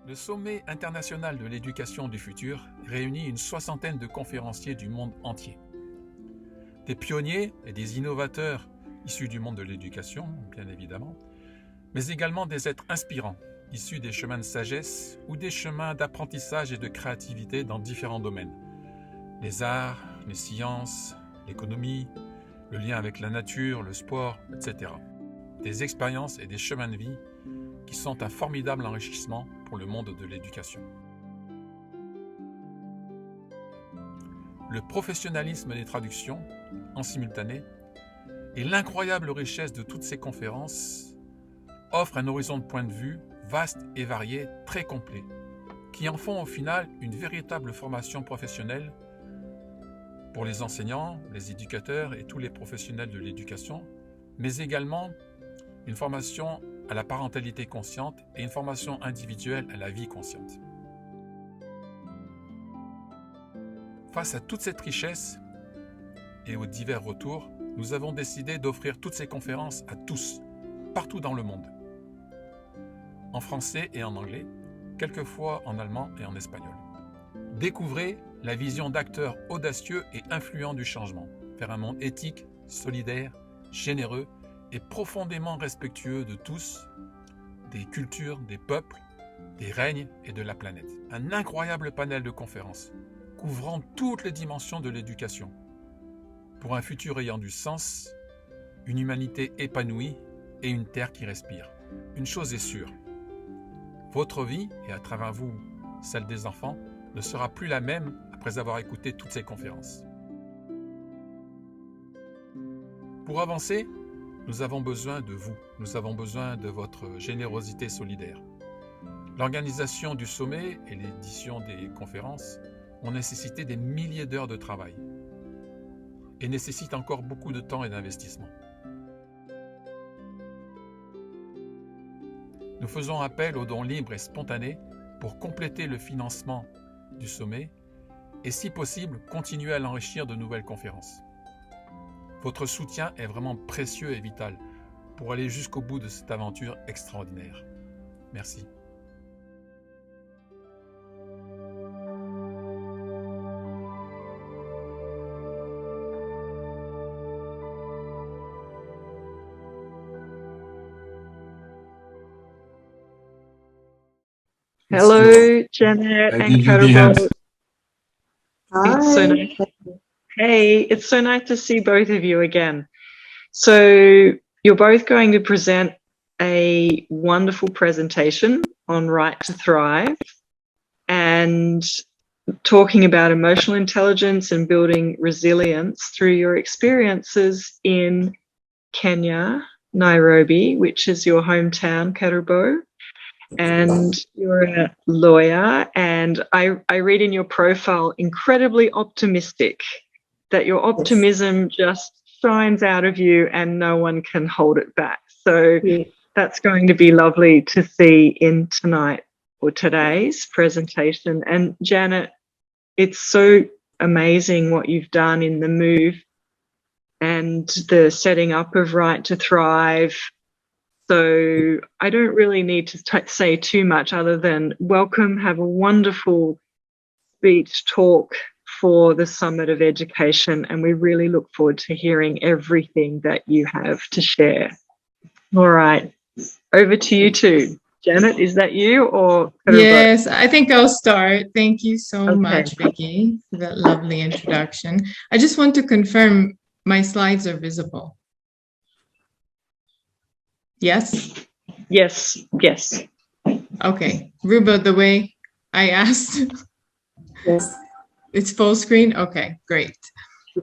Le sommet international de l'éducation du futur réunit une soixantaine de conférenciers du monde entier. Des pionniers et des innovateurs issus du monde de l'éducation, bien évidemment, mais également des êtres inspirants, issus des chemins de sagesse ou des chemins d'apprentissage et de créativité dans différents domaines. Les arts, les sciences, l'économie, le lien avec la nature, le sport, etc. Des expériences et des chemins de vie qui sont un formidable enrichissement pour le monde de l'éducation. Le professionnalisme des traductions, en simultané, et l'incroyable richesse de toutes ces conférences offrent un horizon de point de vue vaste et varié, très complet, qui en font au final une véritable formation professionnelle pour les enseignants, les éducateurs et tous les professionnels de l'éducation, mais également une formation à la parentalité consciente et une formation individuelle à la vie consciente. Face à toute cette richesse et aux divers retours, nous avons décidé d'offrir toutes ces conférences à tous, partout dans le monde, en français et en anglais, quelquefois en allemand et en espagnol. Découvrez la vision d'acteurs audacieux et influents du changement, vers un monde éthique, solidaire, généreux et profondément respectueux de tous, des cultures, des peuples, des règnes et de la planète. Un incroyable panel de conférences, couvrant toutes les dimensions de l'éducation, pour un futur ayant du sens, une humanité épanouie et une terre qui respire. Une chose est sûre, votre vie, et à travers vous, celle des enfants, ne sera plus la même après avoir écouté toutes ces conférences. Pour avancer, nous avons besoin de vous, nous avons besoin de votre générosité solidaire. L'organisation du sommet et l'édition des conférences ont nécessité des milliers d'heures de travail et nécessitent encore beaucoup de temps et d'investissement. Nous faisons appel aux dons libres et spontanés pour compléter le financement du sommet et, si possible, continuer à l'enrichir de nouvelles conférences. Votre soutien est vraiment précieux et vital pour aller jusqu'au bout de cette aventure extraordinaire. Merci. Hello, Janet and Kerubo. It's so nice. Hey, it's so nice to see both of you again. So you're both going to present a wonderful presentation on Right to Thrive and talking about emotional intelligence and building resilience through your experiences in Kenya, Nairobi, which is your hometown, Kerubo. And you're a lawyer, and I read in your profile incredibly optimistic, that your optimism just shines out of you and no one can hold it back. So that's going to be lovely to see in tonight or today's presentation. And Janet, it's so amazing what you've done in the move and the setting up of Right to Thrive. So I don't really need to say too much other than welcome, have a wonderful speech talk for the Summit of Education, and we really look forward to hearing everything that you have to share. All right, over to you two. Janet, is that you or? Yes, I think I'll start. Thank you so much, Vicky, for that lovely introduction. I just want to confirm my slides are visible. Yes? Yes, yes. Okay, Rubo, the way I asked. Yes. It's full screen? Okay, great.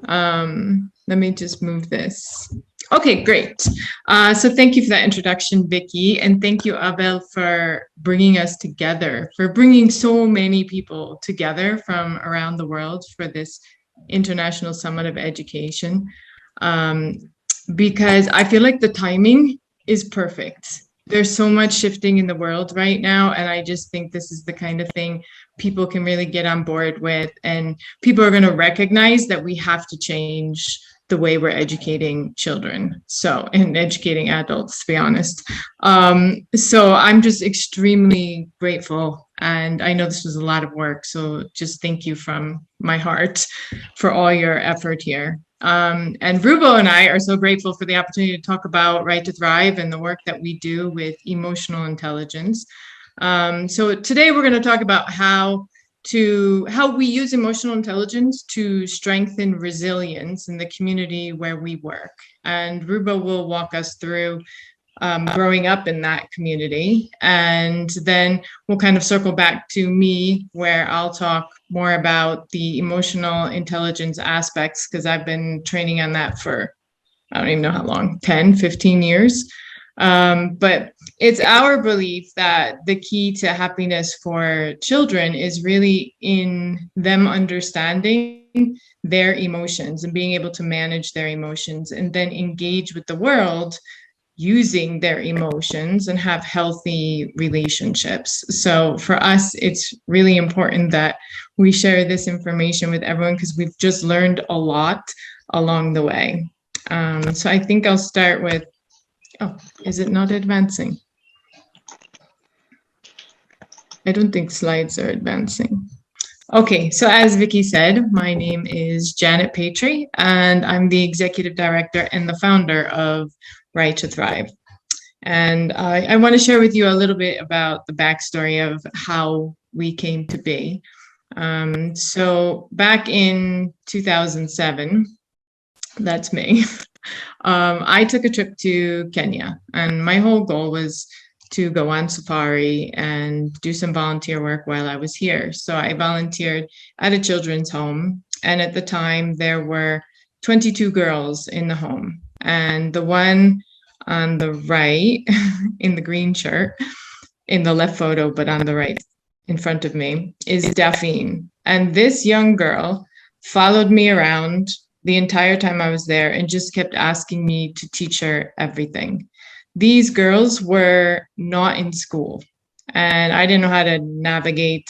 Let me just move this. Okay, great. So thank you for that introduction, Vicky, and thank you, Abel, for bringing us together, for bringing so many people together from around the world for this International Summit of Education, because I feel like the timing is perfect. There's so much shifting in the world right now, and I just think this is the kind of thing people can really get on board with, and people are going to recognize that we have to change the way we're educating children, and educating adults, to be honest. So I'm just extremely grateful And I know this was a lot of work, so just thank you from my heart for all your effort here. And Rubo and I are so grateful for the opportunity to talk about Right to Thrive and the work that we do with emotional intelligence. So today we're going to talk about how we use emotional intelligence to strengthen resilience in the community where we work. And Rubo will walk us through growing up in that community. And then we'll kind of circle back to me, where I'll talk more about the emotional intelligence aspects, because I've been training on that for, I don't even know how long, 10, 15 years. But it's our belief that the key to happiness for children is really in them understanding their emotions and being able to manage their emotions and then engage with the world using their emotions and have healthy relationships. So for us, it's really important that we share this information with everyone, because we've just learned a lot along the way. So I think I'll start with, oh, is it not advancing? I don't think slides are advancing. Okay, so as Vicky said, my name is Janet Patry, and I'm the executive director and the founder of Right to Thrive. And I want to share with you a little bit about the backstory of how we came to be. So back in 2007, that's me, I took a trip to Kenya, and my whole goal was to go on safari and do some volunteer work while I was here. So I volunteered at a children's home, and at the time there were 22 girls in the home, and the one on the right in the green shirt, in the left photo, but on the right in front of me, is Daphne. And this young girl followed me around the entire time I was there and just kept asking me to teach her everything. These girls were not in school, and I didn't know how to navigate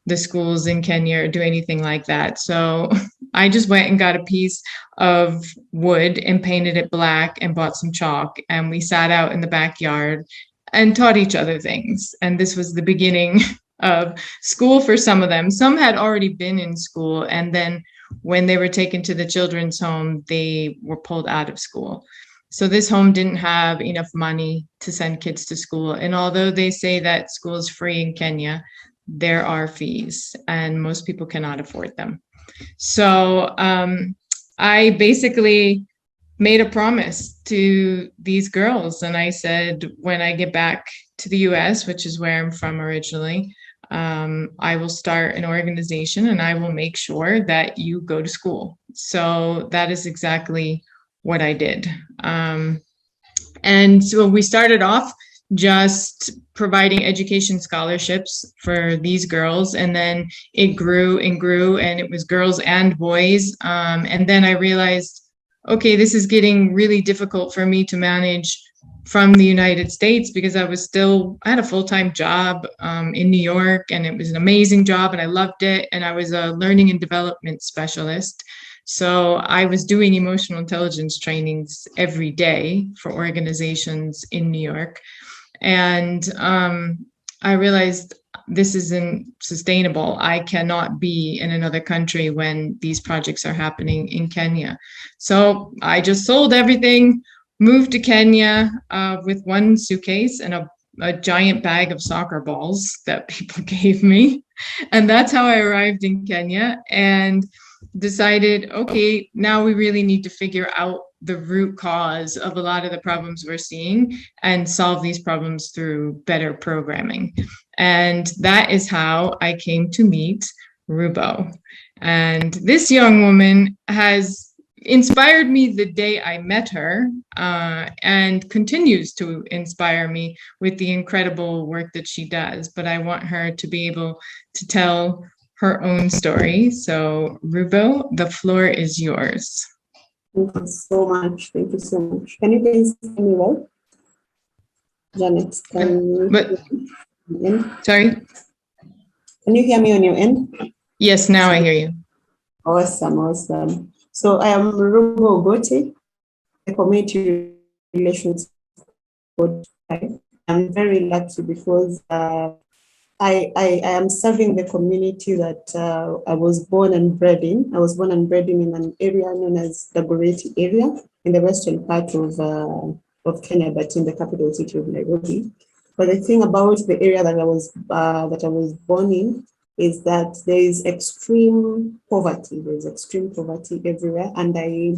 the schools in Kenya or do anything like that. So I just went and got a piece of wood and painted it black and bought some chalk, and we sat out in the backyard and taught each other things. And this was the beginning of school for some of them. Some had already been in school, and then when they were taken to the children's home, they were pulled out of school. So this home didn't have enough money to send kids to school. And although they say that school is free in Kenya, there are fees, and most people cannot afford them. So I basically made a promise to these girls. And I said, when I get back to the US, which is where I'm from originally, I will start an organization and I will make sure that you go to school. So that is exactly what I did. And so we started off just providing education scholarships for these girls, and then it grew and grew, and it was girls and boys. And then I realized, okay, this is getting really difficult for me to manage from the United States, because I had a full-time job in New York, and it was an amazing job and I loved it. And I was a learning and development specialist. So I was doing emotional intelligence trainings every day for organizations in New York. And I realized this isn't sustainable. I cannot be in another country when these projects are happening in Kenya. So I just sold everything, moved to Kenya with one suitcase and a giant bag of soccer balls that people gave me. And that's how I arrived in Kenya, and decided, okay, now we really need to figure out the root cause of a lot of the problems we're seeing and solve these problems through better programming. And that is how I came to meet Rubo. And this young woman has inspired me the day I met her, and continues to inspire me with the incredible work that she does. But I want her to be able to tell her own story. So Rubo, the floor is yours. Thank you so much. Thank you so much. Can you guys hear me well? Janet, sorry? Can you hear me on your end? Yes, now I hear you. Awesome, awesome. So I am Kerubo Ogoti, a community relations coach. I'm very lucky because I am serving the community that I was born and bred in. I was born and bred in an area known as the Goreti area in the western part of Kenya, but in the capital city of Nairobi. But the thing about the area that I was born in is that there is extreme poverty. There's extreme poverty everywhere, and I,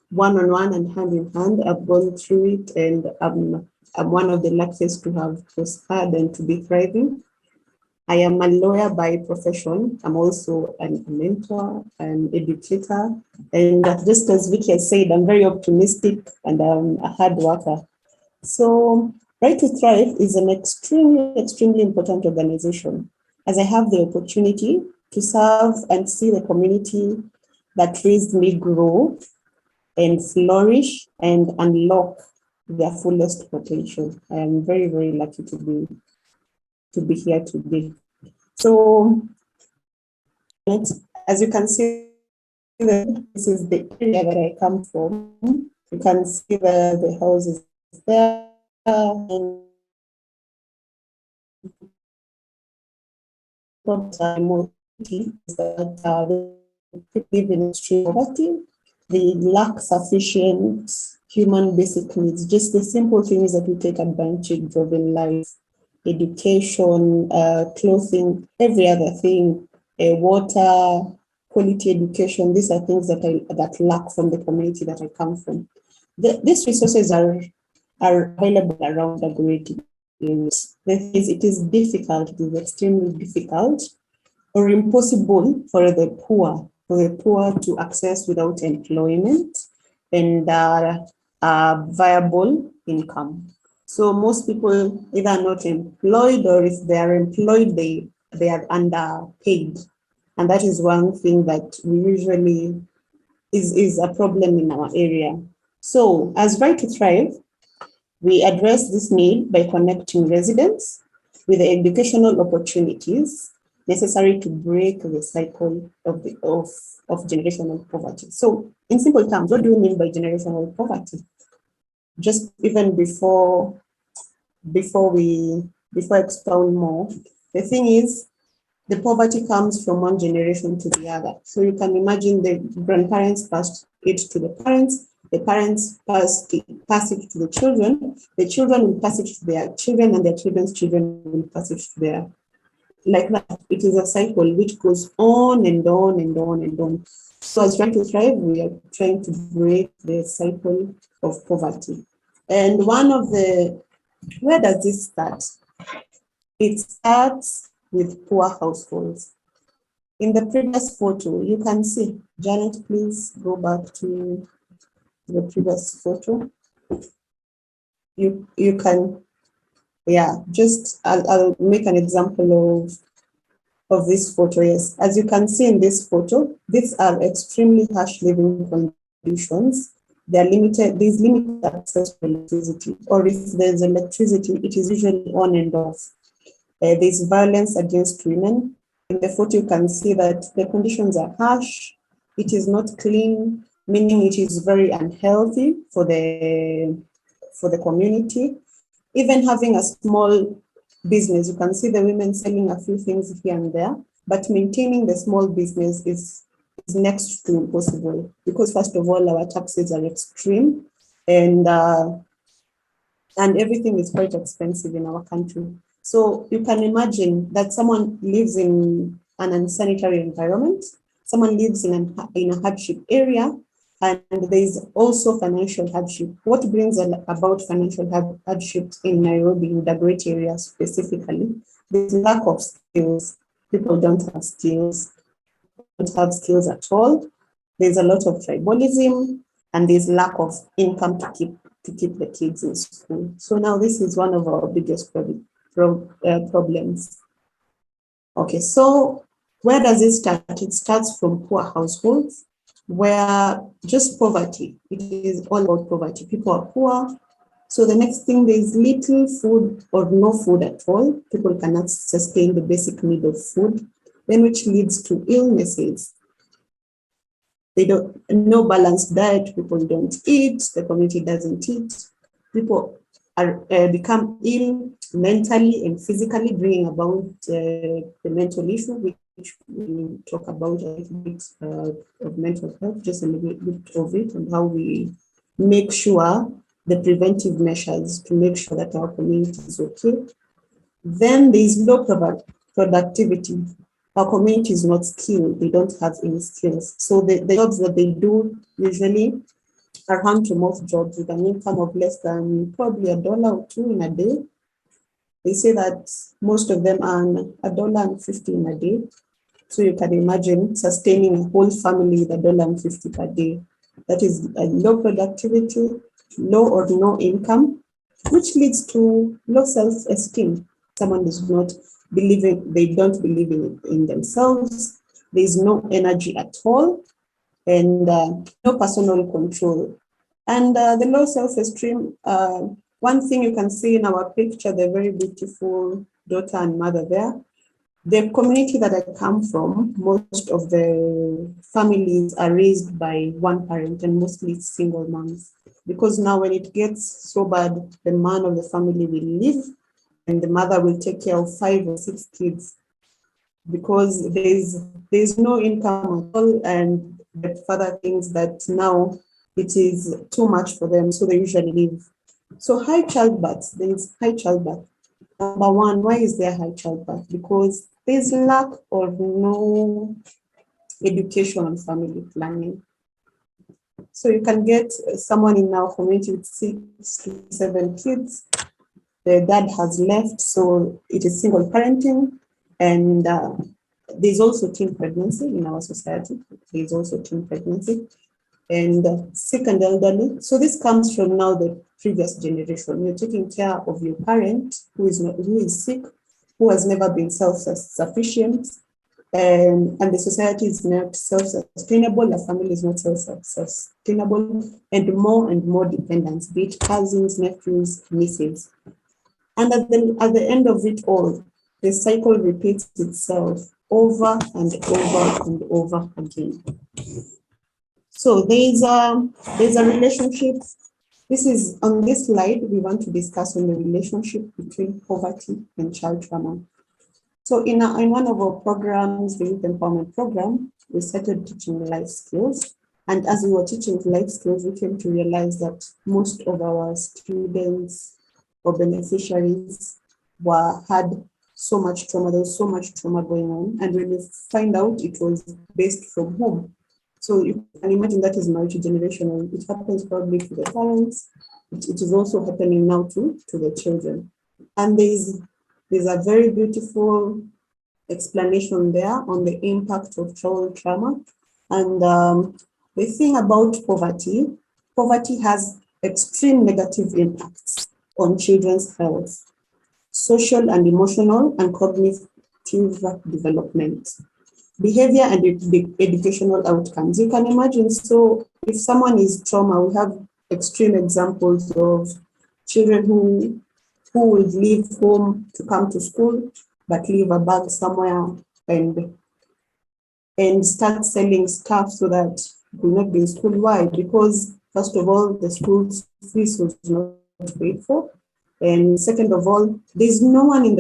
one-on-one and hand-in-hand, I've gone through it, and I'm one of the luckiest to have prospered and to be thriving. I am a lawyer by profession. I'm also a mentor, an educator, and just as Vicky has said, I'm very optimistic and I'm a hard worker. So Right to Thrive is an extremely important organization, as I have the opportunity to serve and see the community that raised me grow and flourish and unlock their fullest potential. I am very, very lucky to be here today. So, as you can see, this is the area that I come from. You can see the houses there. And that people live in extreme poverty. They lack sufficient human basic needs, just the simple things that we take advantage of in life: education, clothing, every other thing, water, quality education. These are things that lack from the community that I come from. These resources are available around the great areas. It is difficult, it is extremely difficult or impossible for the poor to access without employment and viable income. So most people either are not employed, or if they are employed, they are underpaid. And that is one thing that we usually is a problem in our area. So as Right to Thrive, we address this need by connecting residents with the educational opportunities necessary to break the cycle of generational poverty. So in simple terms, what do we mean by generational poverty? Just even before I expound more, the thing is, the poverty comes from one generation to the other. So you can imagine the grandparents passed it to the parents pass it to the children will pass it to their children, and their children's children will pass it to their, like that. It is a cycle which goes on and on and on and on. So as Right to Thrive, we are trying to break the cycle of poverty. And where does this start? It starts with poor households. In the previous photo, you can see, Janet, please go back to the previous photo. You can, I'll make an example of this photo. Yes, as you can see in this photo, these are extremely harsh living conditions. There's limited access to electricity, or if there's electricity, it is usually on and off. There's violence against women. In the photo, you can see that the conditions are harsh. It is not clean, meaning it is very unhealthy for the community. Even having a small business, you can see the women selling a few things here and there, but maintaining the small business is next to impossible, because first of all, our taxes are extreme, and everything is quite expensive in our country. So you can imagine that someone lives in an unsanitary environment, someone lives in a hardship area, and there is also financial hardship. What brings about financial hardship in Nairobi, in the great area specifically? There's lack of skills. People don't have skills, at all. There's a lot of tribalism, and there's lack of income to keep the kids in school. So now this is one of our biggest problems. Okay, so where does it start? It starts from poor households, where just poverty, it is all about poverty. People are poor. So the next thing, there is little food or no food at all. People cannot sustain the basic need of food, then which leads to illnesses. No balanced diet, people don't eat, the community doesn't eat. People become ill mentally and physically, bringing about the mental issue, which we will talk about a little bit of mental health, just a little bit of it, and how we make sure the preventive measures to make sure that our community is okay. Then there is low productivity. Our community is not skilled, they don't have any skills. So the jobs that they do usually are hand-to-mouth jobs with an income of less than probably $1 or $2 in a day. They say that most of them earn $1.50 in a day. So you can imagine sustaining a whole family with $1.50 per day. That is a low productivity, low or no income, which leads to low self-esteem. Someone does not believe they don't believe in themselves. There is no energy at all, and no personal control. And the low self-esteem, one thing you can see in our picture, the very beautiful daughter and mother there, the community that I come from, most of the families are raised by one parent, and mostly single moms. Because now when it gets so bad, the man of the family will leave and the mother will take care of 5 or 6 kids, because there's no income at all, and the father thinks that now it is too much for them, so they usually leave. So high childbirth, there is high childbirth. Number one, why is there high childbirth? Because there's lack or no education on family planning. So you can get someone in our community with 6 to 7 kids. The dad has left, so it is single parenting, and there's also teen pregnancy in our society. There's also teen pregnancy, and sick and elderly. So this comes from now the previous generation. You're taking care of your parent who is sick, who has never been self-sufficient, and the society is not self-sustainable, the family is not self-sustainable, and more dependence, be it cousins, nephews, nieces. And at the end of it all, the cycle repeats itself over and over and over again. So there's a relationship. This is on this slide, we want to discuss on the relationship between poverty and child trauma. So in one of our programs, the Youth Empowerment Program, we started teaching life skills. And as we were teaching life skills, we came to realize that most of our students or beneficiaries had so much trauma. There was so much trauma going on. And when we find out, it was based from home. So you can imagine that is multigenerational. It happens probably to the parents. It is also happening now to the children. And there's a very beautiful explanation there on the impact of child trauma. And the thing about poverty has extreme negative impacts on children's health, social and emotional and cognitive development, behavior and educational outcomes. You can imagine, so if someone is trauma, we have extreme examples of children who would leave home to come to school, but leave a bag somewhere and start selling stuff so that it will not be in school. Why? Because first of all, the school fees was not paid for. And second of all, there's no one in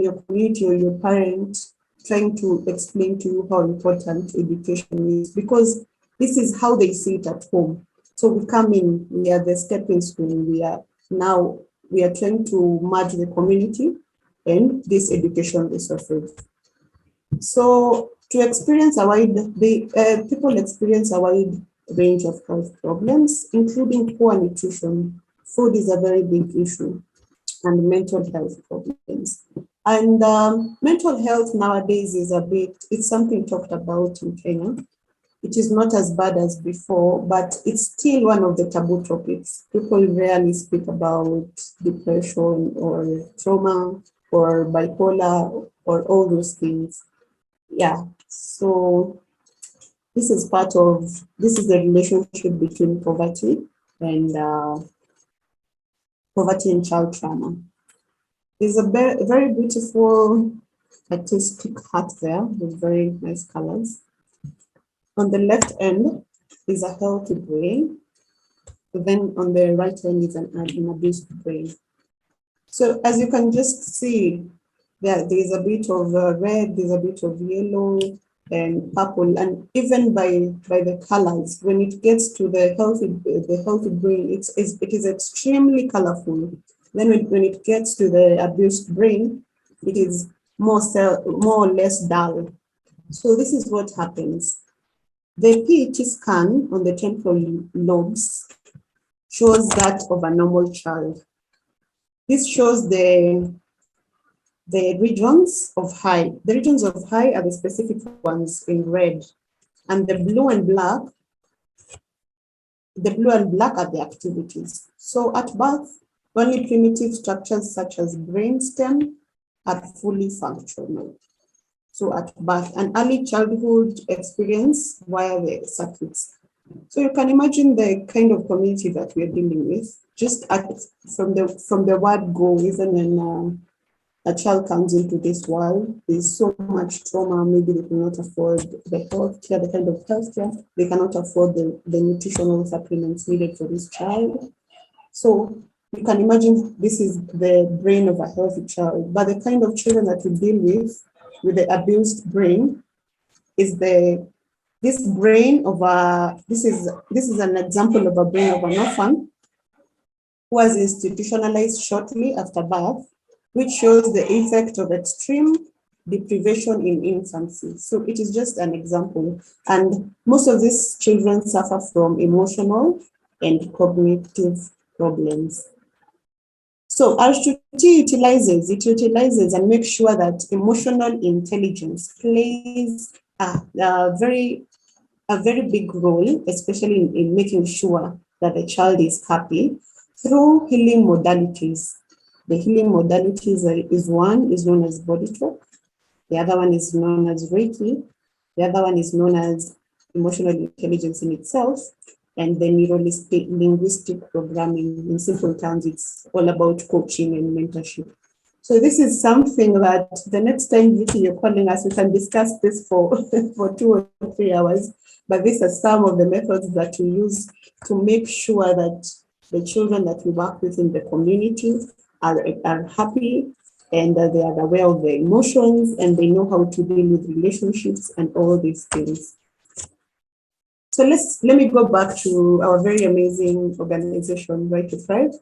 your community or your parent trying to explain to you how important education is, because this is how they see it at home. So we come in, we are the stepping stone. We are trying to merge the community and this education resources. So to experience people experience a wide range of health problems, including poor nutrition. Food is a very big issue, and mental health problems. And mental health nowadays it's something talked about in Kenya. It is not as bad as before, but it's still one of the taboo topics. People rarely speak about depression or trauma or bipolar or all those things. Yeah, so this is the relationship between poverty and child trauma. There's a very beautiful artistic heart there with very nice colors. On the left end is a healthy brain. Then on the right hand is an abused brain. So as you can just see, there's a bit of red, there's a bit of yellow and purple, and even by the colors, when it gets to the healthy brain, it is extremely colorful. Then when it gets to the abused brain, it is more or less dull. So this is what happens. The PET scan on the temporal lobes shows that of a normal child. This shows the regions of high. The regions of high are the specific ones in red, and the blue and black are the activities. So at birth, only primitive structures such as brainstem are fully functional. So at birth, an early childhood experience via the circuits. So you can imagine the kind of community that we're dealing with. Just from the word go, even when a child comes into this world, there's so much trauma. Maybe they cannot afford the healthcare, the kind of healthcare. They cannot afford the nutritional supplements needed for this child. So you can imagine this is the brain of a healthy child. But the kind of children that we deal with the abused brain is this brain of this is an example of a brain of an orphan who was institutionalized shortly after birth, which shows the effect of extreme deprivation in infancy. So it is just an example. And most of these children suffer from emotional and cognitive problems. So RTT utilizes and makes sure that emotional intelligence plays a very big role, especially in making sure that the child is happy through healing modalities. The healing modalities is known as body talk. The other one is known as Reiki. The other one is known as emotional intelligence in itself. And the neuro-linguistic programming. In simple terms, it's all about coaching and mentorship. So this is something that the next time you're calling us, we can discuss this for 2 or 3 hours. But these are some of the methods that we use to make sure that the children that we work with in the community are happy, and they are aware of their emotions, and they know how to deal with relationships and all these things. So let me go back to our very amazing organization, Right to Thrive.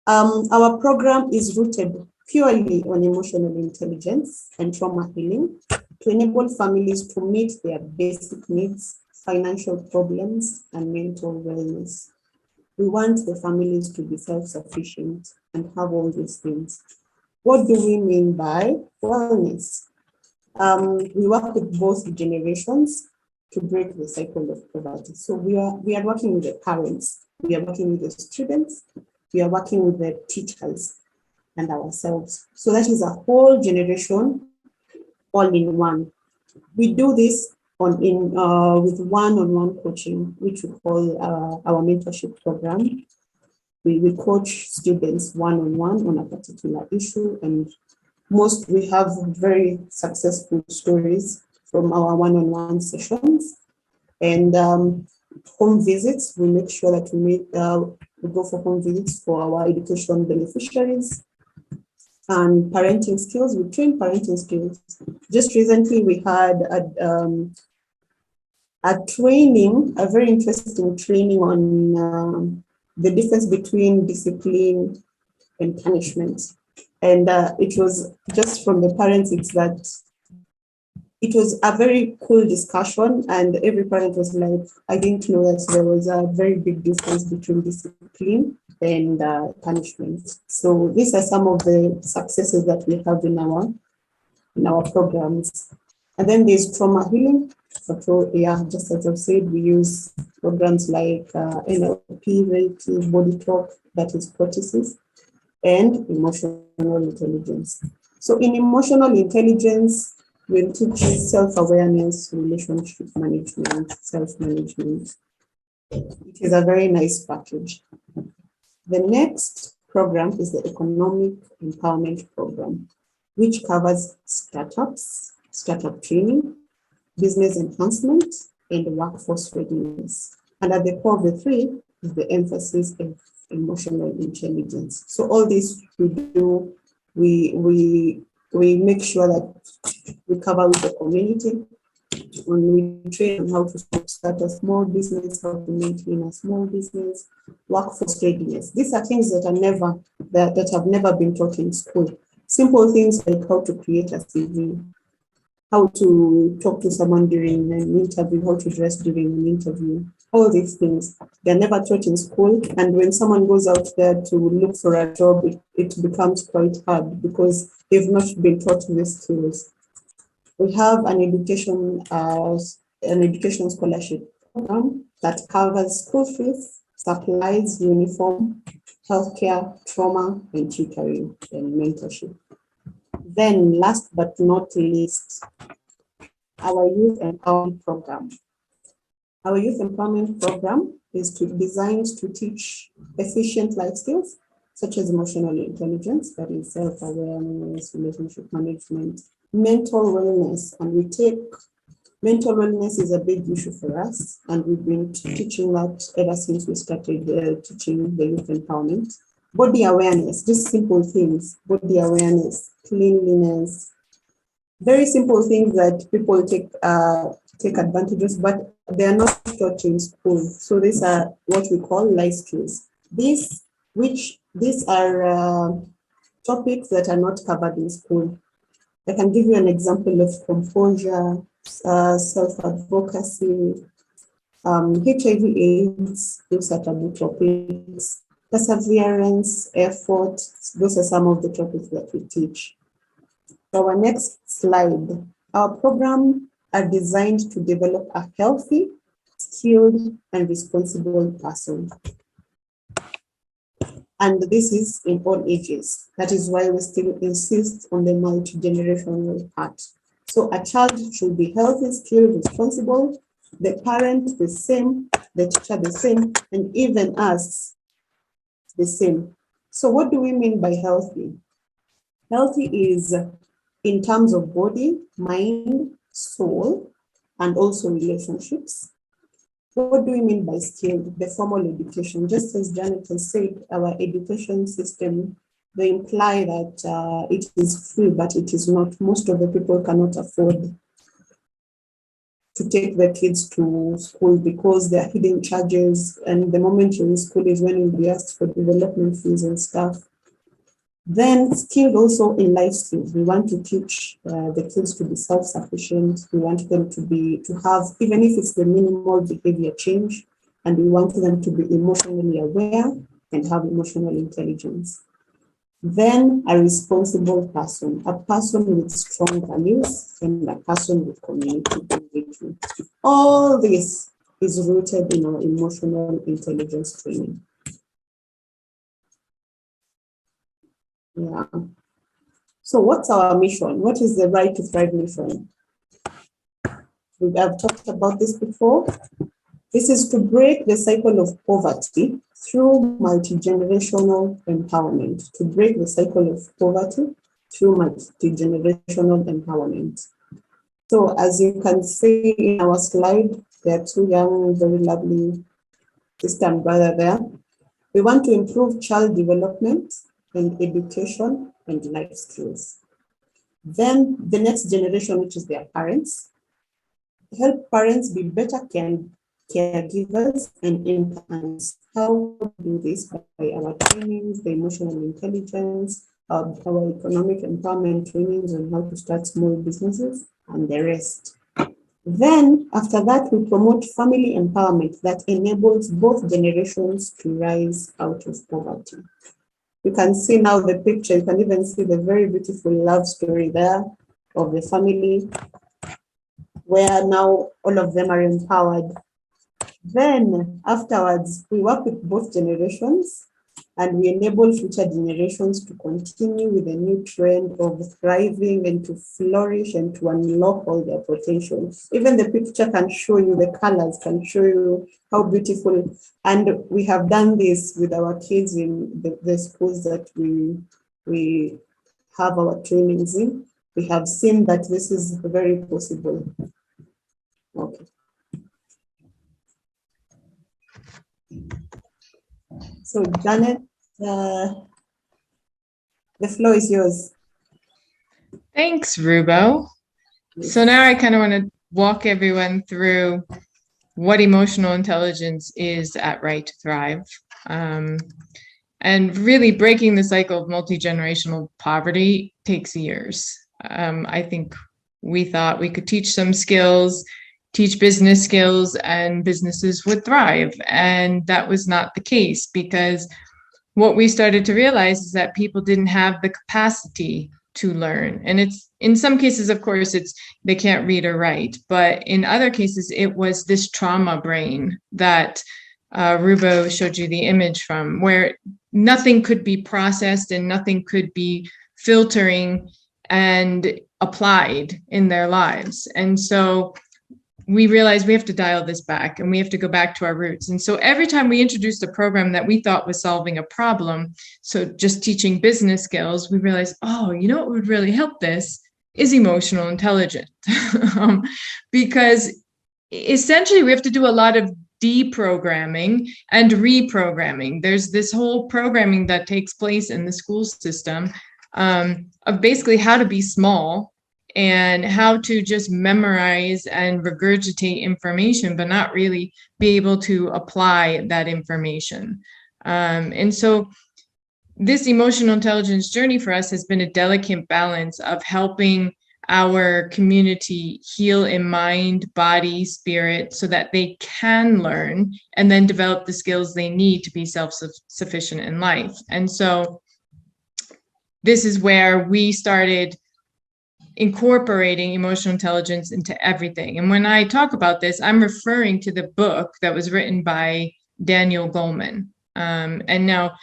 Our program is rooted purely on emotional intelligence and trauma healing to enable families to meet their basic needs, financial problems, and mental wellness. We want the families to be self-sufficient and have all these things. What do we mean by wellness? We work with both generations to break the cycle of poverty. So we are working with the parents, we are working with the students, we are working with the teachers and ourselves. So that is a whole generation all in one. We do this with one-on-one coaching, which we call our mentorship program. We coach students one-on-one on a particular issue, and we have very successful stories from our one-on-one sessions. And home visits, we make sure that we go for home visits for our education beneficiaries. And parenting skills, we train parenting skills. Just recently, we had a very interesting training on the difference between discipline and punishment. And it was just from the parents, it was a very cool discussion, and every parent was like, I didn't know that there was a very big difference between discipline and punishment. So these are some of the successes that we have in our programs. And then there's trauma healing. So yeah, just as I've said, we use programs like NLP, Reiki, body talk, that is prosthesis, and emotional intelligence. So in emotional intelligence, we'll teach self-awareness, relationship management, self-management. It is a very nice package. The next program is the Economic Empowerment Program, which covers startups, startup training, business enhancement, and workforce readiness. And at the core of the three the emphasis of emotional intelligence. So all this we do, we make sure that we cover with the community, and we train on how to start a small business, how to maintain a small business, workforce readiness. These are things that have never been taught in school. Simple things like how to create a CV, how to talk to someone during an interview, how to dress during an interview. All these things, they're never taught in school. And when someone goes out there to look for a job, it becomes quite hard because they've not been taught these skills. We have an education scholarship program that covers school fees, supplies, uniform, healthcare, trauma, and tutoring and mentorship. Then last but not least, our youth empowerment program. Our youth empowerment program is designed to teach efficient life skills, such as emotional intelligence, that is self-awareness, relationship management, mental wellness. And we take mental wellness is a big issue for us, and we've been teaching that ever since we started teaching the youth empowerment. Body awareness, just simple things, body awareness, cleanliness, very simple things that people take advantage of, but they are not taught in school. So these are what we call life skills. These are topics that are not covered in school. I can give you an example of composure, self-advocacy, HIV/AIDS, those are taboo topics, perseverance, effort, those are some of the topics that we teach. Our next slide. Our programs are designed to develop a healthy, skilled, and responsible person. And this is in all ages. That is why we still insist on the multi-generational part. So a child should be healthy, skilled, responsible, the parent the same, the teacher the same, and even us the same. So what do we mean by healthy? Healthy is in terms of body, mind, soul, and also relationships. What do we mean by skilled? The formal education. Just as Janet has said, our education system, they imply that it is free, but it is not. Most of the people cannot afford to take their kids to school because there are hidden charges, and the moment you're in school is when you'll be asked for development fees and stuff. Then skilled also in life skills. We want to teach the kids to be self-sufficient. We want them to have, even if it's the minimal behavior change, and we want them to be emotionally aware and have emotional intelligence. Then a responsible person, a person with strong values, and a person with community engagement. All this is rooted in our emotional intelligence training. Yeah. So what's our mission? What is the Right to Thrive mission? We have talked about this before. This is to break the cycle of poverty through multi-generational empowerment. To break the cycle of poverty through multi-generational empowerment. So as you can see in our slide, there are two young, very lovely sister and brother there. We want to improve child development and education and life skills. Then the next generation, which is their parents, help parents be better caregivers and infants. How to do this? By our trainings, the emotional intelligence, our economic empowerment trainings on how to start small businesses and the rest. Then after that, we promote family empowerment that enables both generations to rise out of poverty. You can see now the picture, you can even see the very beautiful love story there of the family, where now all of them are empowered. Then afterwards, we work with both generations and we enable future generations to continue with a new trend of thriving and to flourish and to unlock all their potential. Even the picture can show you, the colors can show you how beautiful. And we have done this with our kids in the schools that we have our trainings in. We have seen that this is very possible. Okay. So Janet, the floor is yours. Thanks, Rubo. So now I kind of want to walk everyone through what emotional intelligence is at Right to Thrive. And really breaking the cycle of multi-generational poverty takes years. I think we thought we could teach some skills, teach business skills, and businesses would thrive. And that was not the case, because what we started to realize is that people didn't have the capacity to learn. And it's, in some cases, of course, it's they can't read or write, but in other cases, it was this trauma brain that Rubo showed you the image from, where nothing could be processed and nothing could be filtering and applied in their lives. And so we realized we have to dial this back and we have to go back to our roots. And so every time we introduced a program that we thought was solving a problem, so just teaching business skills, we realized, oh, you know what would really help this is emotional intelligence. Because essentially we have to do a lot of deprogramming and reprogramming. There's this whole programming that takes place in the school system of basically how to be small and how to just memorize and regurgitate information, but not really be able to apply that information. And so this emotional intelligence journey for us has been a delicate balance of helping our community heal in mind, body, spirit, so that they can learn and then develop the skills they need to be self-sufficient in life. And so this is where we started incorporating emotional intelligence into everything. And when I talk about this, I'm referring to the book that was written by Daniel Goleman. And now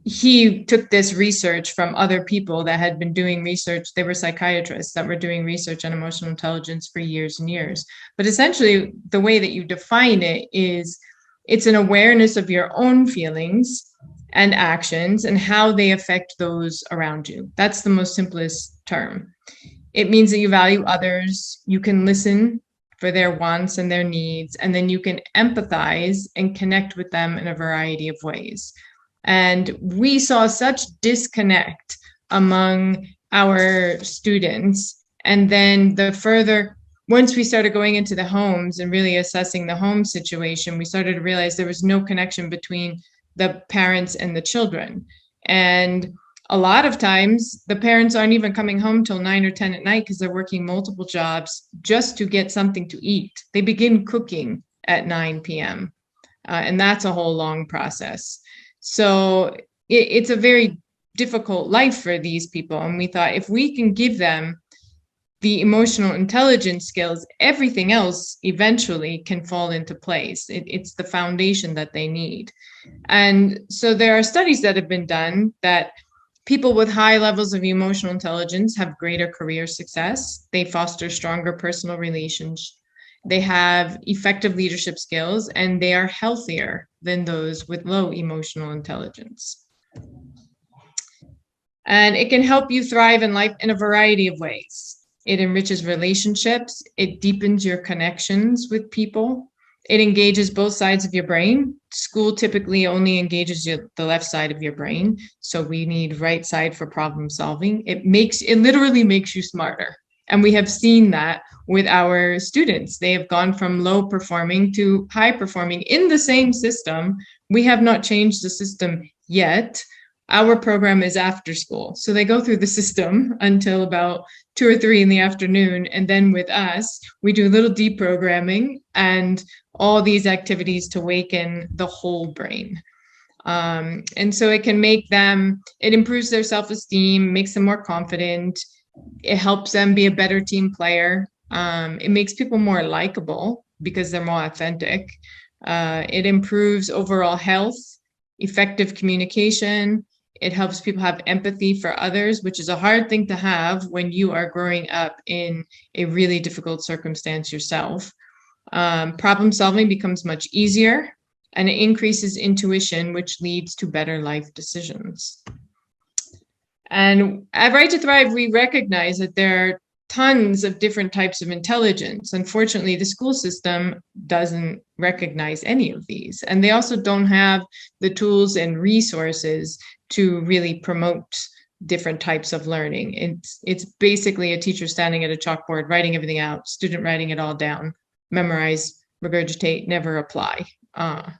he took this research from other people that had been doing research. They were psychiatrists that were doing research on emotional intelligence for years and years. But essentially, the way that you define it is it's an awareness of your own feelings and actions and how they affect those around you. That's the most simplest term. It means that you value others, you can listen for their wants and their needs, and then you can empathize and connect with them in a variety of ways. And we saw such disconnect among our students. And then once we started going into the homes and really assessing the home situation, we started to realize there was no connection between the parents and the children. And a lot of times the parents aren't even coming home till 9 or 10 at night because they're working multiple jobs just to get something to eat. They begin cooking at 9 p.m. And that's a whole long process. So it's a very difficult life for these people. And we thought if we can give them the emotional intelligence skills, everything else eventually can fall into place. It's the foundation that they need. And so there are studies that have been done that people with high levels of emotional intelligence have greater career success. They foster stronger personal relations. They have effective leadership skills, and they are healthier than those with low emotional intelligence. And it can help you thrive in life in a variety of ways. It enriches relationships. It deepens your connections with people. It engages both sides of your brain. School typically only engages the left side of your brain. So we need right side for problem solving. It literally makes you smarter. And we have seen that with our students. They have gone from low performing to high performing in the same system. We have not changed the system yet. Our program is after school. So they go through the system until about 2 or 3 in the afternoon. And then with us, we do a little deprogramming and all these activities to awaken the whole brain. And so it can it improves their self-esteem, makes them more confident. It helps them be a better team player. It makes people more likable because they're more authentic. It improves overall health, effective communication. It helps people have empathy for others, which is a hard thing to have when you are growing up in a really difficult circumstance yourself. Problem solving becomes much easier, and it increases intuition, which leads to better life decisions. And at Right to Thrive, we recognize that there are tons of different types of intelligence. Unfortunately, the school system doesn't recognize any of these. And they also don't have the tools and resources to really promote different types of learning. It's basically a teacher standing at a chalkboard, writing everything out, student writing it all down, memorize, regurgitate, never apply.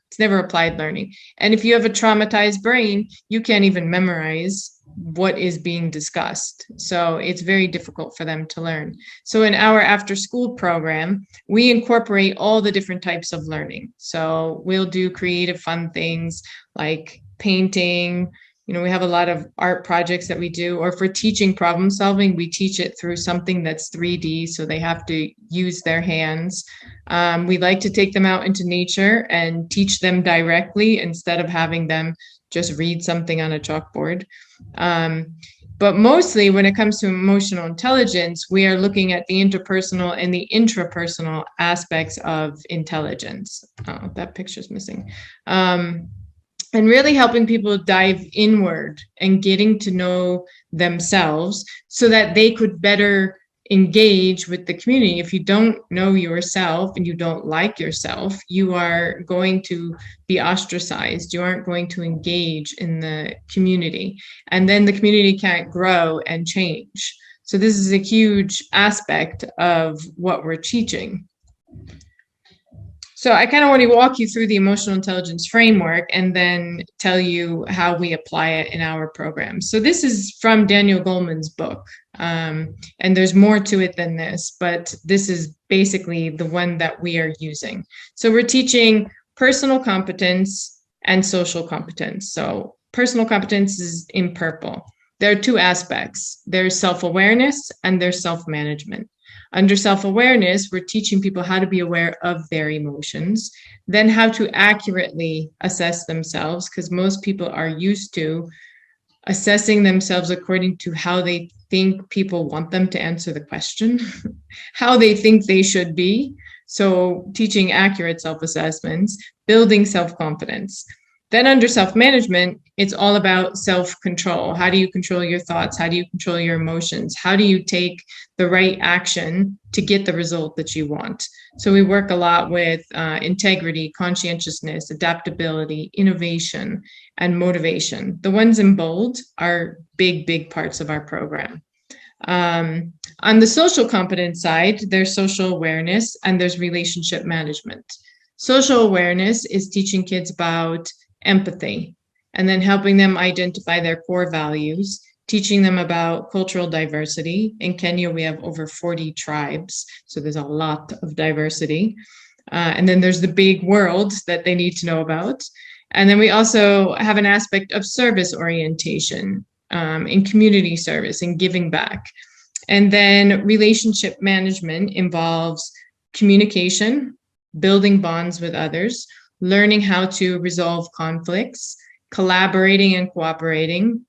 It's never applied learning. And if you have a traumatized brain, you can't even memorize what is being discussed. So it's very difficult for them to learn. So in our after school program, we incorporate all the different types of learning. So we'll do creative, fun things like painting. You know, we have a lot of art projects that we do, or for teaching problem solving, we teach it through something that's 3D, so they have to use their hands. We like to take them out into nature and teach them directly instead of having them just read something on a chalkboard. But mostly when it comes to emotional intelligence, we are looking at the interpersonal and the intrapersonal aspects of intelligence. Oh, that picture's missing. And really helping people dive inward and getting to know themselves so that they could better engage with the community. If you don't know yourself and you don't like yourself, you are going to be ostracized. You aren't going to engage in the community. And then the community can't grow and change. So this is a huge aspect of what we're teaching. So I kind of want to walk you through the emotional intelligence framework and then tell you how we apply it in our program. So this is from Daniel Goleman's book, and there's more to it than this, but this is basically the one that we are using. So we're teaching personal competence and social competence. So personal competence is in purple. There are two aspects. There's self-awareness and there's self-management. Under self-awareness, we're teaching people how to be aware of their emotions, then how to accurately assess themselves, because most people are used to assessing themselves according to how they think people want them to answer the question, how they think they should be. So teaching accurate self-assessments, building self-confidence. Then under self-management, it's all about self-control. How do you control your thoughts? How do you control your emotions? How do you take the right action to get the result that you want? So we work a lot with integrity, conscientiousness, adaptability, innovation, and motivation. The ones in bold are big, big parts of our program. On the social competence side, there's social awareness and there's relationship management. Social awareness is teaching kids about empathy, and then helping them identify their core values, teaching them about cultural diversity. In Kenya, we have over 40 tribes, so there's a lot of diversity. And then there's the big world that they need to know about. And then we also have an aspect of service orientation in community service and giving back. And then relationship management involves communication, building bonds with others, learning how to resolve conflicts, collaborating and cooperating,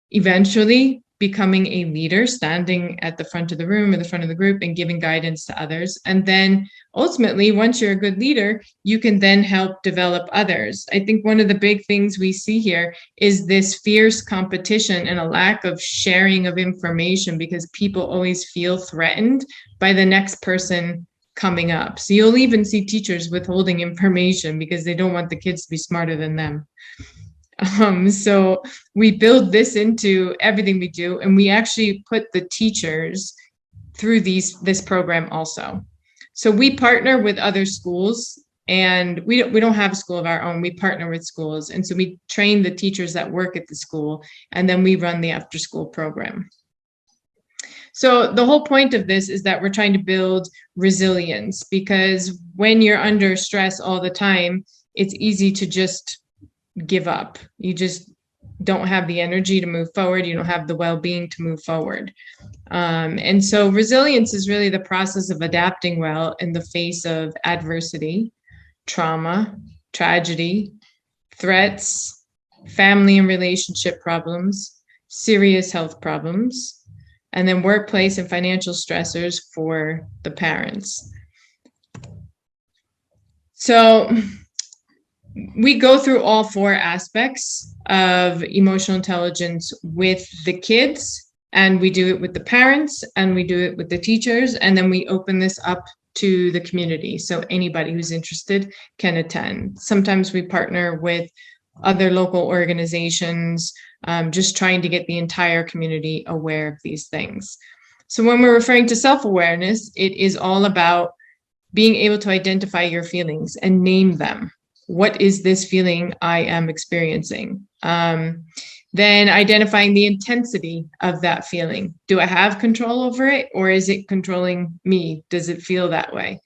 eventually becoming a leader, standing at the front of the room or the front of the group and giving guidance to others. And then ultimately, once you're a good leader, you can then help develop others. I think one of the big things we see here is this fierce competition and a lack of sharing of information because people always feel threatened by the next person coming up. So you'll even see teachers withholding information because they don't want the kids to be smarter than them. So we build this into everything we do, and we actually put the teachers through this program also. So we partner with other schools, and we don't have a school of our own. We partner with schools, and so we train the teachers that work at the school, and then we run the after school program. So the whole point of this is that we're trying to build resilience, because when you're under stress all the time, it's easy to just give up. You just don't have the energy to move forward. You don't have the well-being to move forward. And so resilience is really the process of adapting well in the face of adversity, trauma, tragedy, threats, family and relationship problems, serious health problems, and then workplace and financial stressors for the parents. So we go through all four aspects of emotional intelligence with the kids And we do it with the parents, and we do it with the teachers, and then we open this up to the community. So anybody who's interested can attend. Sometimes we partner with other local organizations, just trying to get the entire community aware of these things. So when we're referring to self-awareness, it is all about being able to identify your feelings and name them. What is this feeling I am experiencing? Then identifying the intensity of that feeling. Do I have control over it, or is it controlling me? Does it feel that way?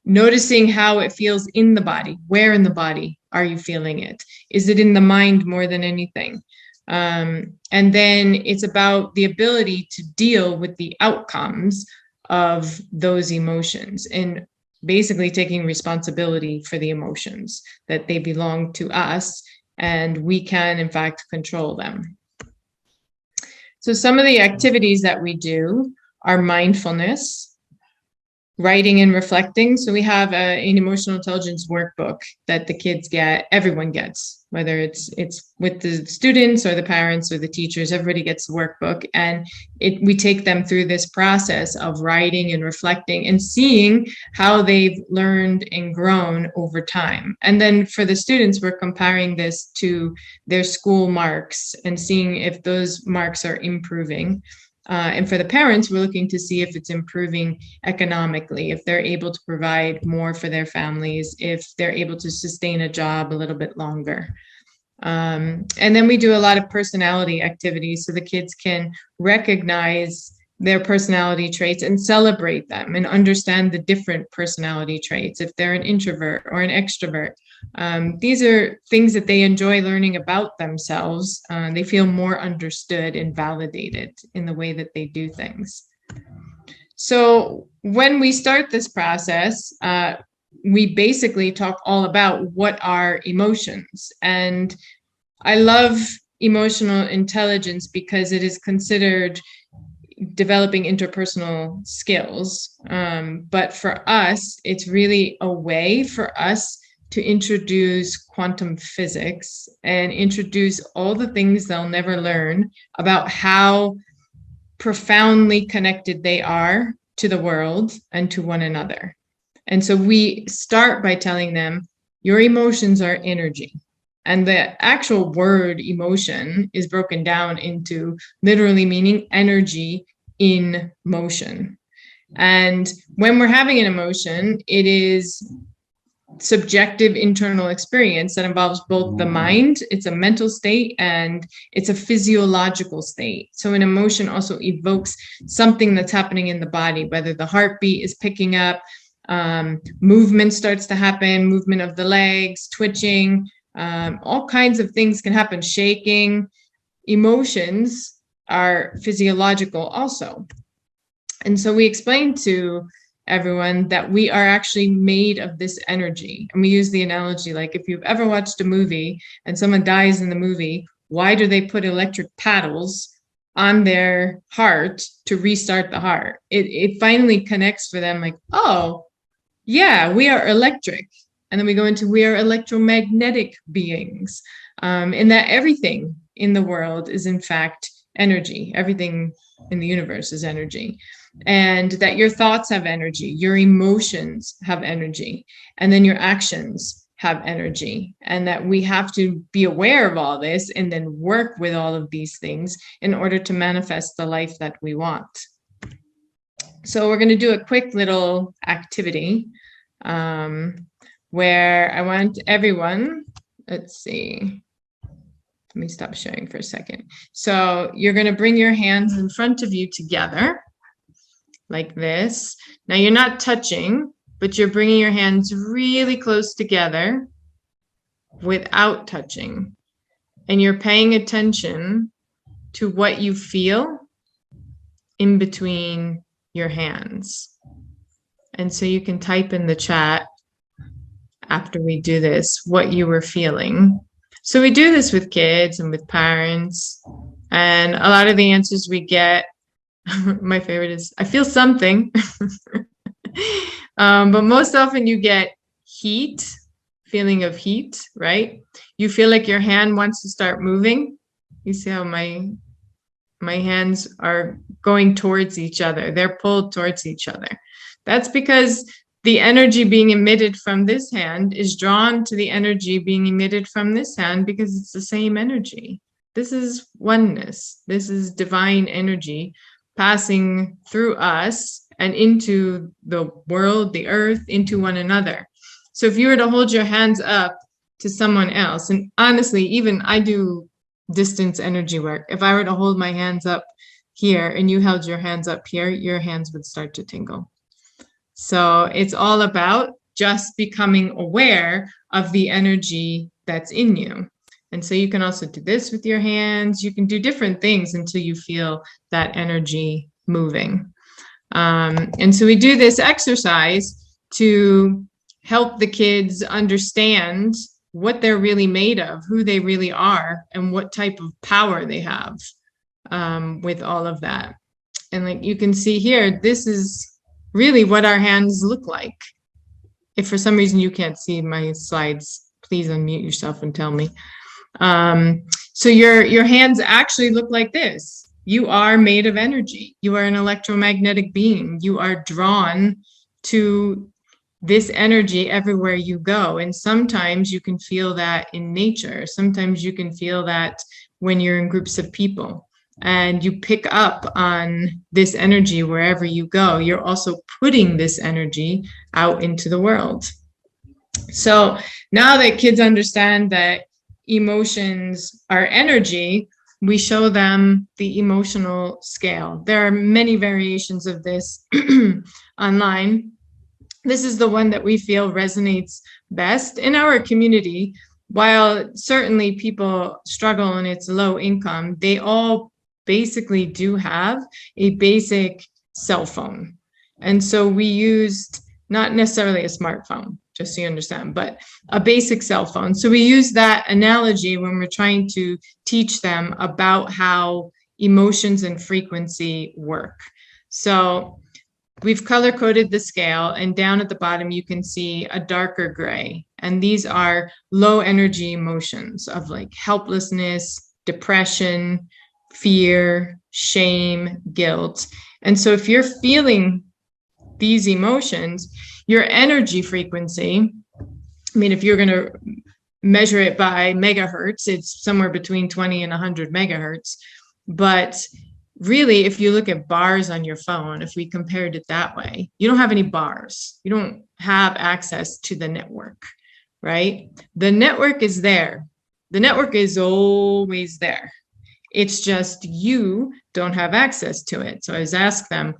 Noticing how it feels in the body. Where in the body are you feeling it? Is it in the mind more than anything? And then it's about the ability to deal with the outcomes of those emotions and basically taking responsibility for the emotions, that they belong to us and we can in fact control them. So some of the activities that we do are mindfulness, writing and reflecting. So we have an emotional intelligence workbook that the kids get, everyone gets, whether it's with the students or the parents or the teachers, everybody gets the workbook. And we take them through this process of writing and reflecting and seeing how they've learned and grown over time. And then for the students, we're comparing this to their school marks and seeing if those marks are improving. And for the parents, we're looking to see if it's improving economically, if they're able to provide more for their families, if they're able to sustain a job a little bit longer. And then we do a lot of personality activities so the kids can recognize their personality traits and celebrate them and understand the different personality traits, if they're an introvert or an extrovert. These are things that they enjoy learning about themselves. They feel more understood and validated in the way that they do things. So when we start this process, we basically talk all about what are emotions. And I love emotional intelligence because it is considered developing interpersonal skills. But for us, it's really a way for us to introduce quantum physics and introduce all the things they'll never learn about how profoundly connected they are to the world and to one another. And so we start by telling them, your emotions are energy. And the actual word emotion is broken down into literally meaning energy in motion. And when we're having an emotion, it is subjective internal experience that involves both the mind, it's a mental state, and it's a physiological state. So an emotion also evokes something that's happening in the body, whether the heartbeat is picking up, movement starts to happen, movement of the legs, twitching, all kinds of things can happen, shaking. Emotions are physiological also. And so we explain to everyone that we are actually made of this energy. And we use the analogy, like if you've ever watched a movie and someone dies in the movie, why do they put electric paddles on their heart to restart the heart? It finally connects for them, like, oh, yeah, we are electric. And then we go into, we are electromagnetic beings, and that everything in the world is in fact energy. Everything in the universe is energy. And that your thoughts have energy, your emotions have energy, and then your actions have energy. And that we have to be aware of all this and then work with all of these things in order to manifest the life that we want. So we're going to do a quick little activity where I want everyone, let's see, let me stop sharing for a second. So you're going to bring your hands in front of you together like this. Now you're not touching, but you're bringing your hands really close together without touching. And you're paying attention to what you feel in between your hands. And so you can type in the chat after we do this, what you were feeling. So we do this with kids and with parents. And a lot of the answers we get, my favorite is, I feel something. But most often you get heat, feeling of heat, right? You feel like your hand wants to start moving. You see how my My hands are going towards each other. They're pulled towards each other. That's because the energy being emitted from this hand is drawn to the energy being emitted from this hand because it's the same energy. This is oneness. This is divine energy passing through us and into the world, the earth, into one another. So if you were to hold your hands up to someone else, and honestly, even I do distance energy work. If I were to hold my hands up here and you held your hands up here, your hands would start to tingle. So it's all about just becoming aware of the energy that's in you. And so you can also do this with your hands. You can do different things until you feel that energy moving. And so we do this exercise to help the kids understand what they're really made of, who they really are, and what type of power they have with all of that. And like you can see here, this is really what our hands look like. If for some reason you can't see my slides, please unmute yourself and tell me. So your hands actually look like this. You are made of energy. You are an electromagnetic being. You are drawn to this energy everywhere you go. And sometimes you can feel that in nature. Sometimes you can feel that when you're in groups of people and you pick up on this energy wherever you go. You're also putting this energy out into the world. So now that kids understand that emotions are energy, we show them the emotional scale. There are many variations of this online. This is the one that we feel resonates best in our community. While certainly people struggle and it's low income, they all basically do have a basic cell phone. And so we used not necessarily a smartphone, just so you understand, but a basic cell phone. So we use that analogy when we're trying to teach them about how emotions and frequency work. So we've color coded the scale, and down at the bottom, you can see a darker gray. And these are low energy emotions of like helplessness, depression, fear, shame, guilt. And so if you're feeling these emotions, your energy frequency, I mean, if you're going to measure it by megahertz, it's somewhere between 20 and 100 megahertz. But really, if you look at bars on your phone, if we compared it that way, you don't have any bars. You don't have access to the network, right? The network is there. The network is always there. It's just you don't have access to it. So I was asked them,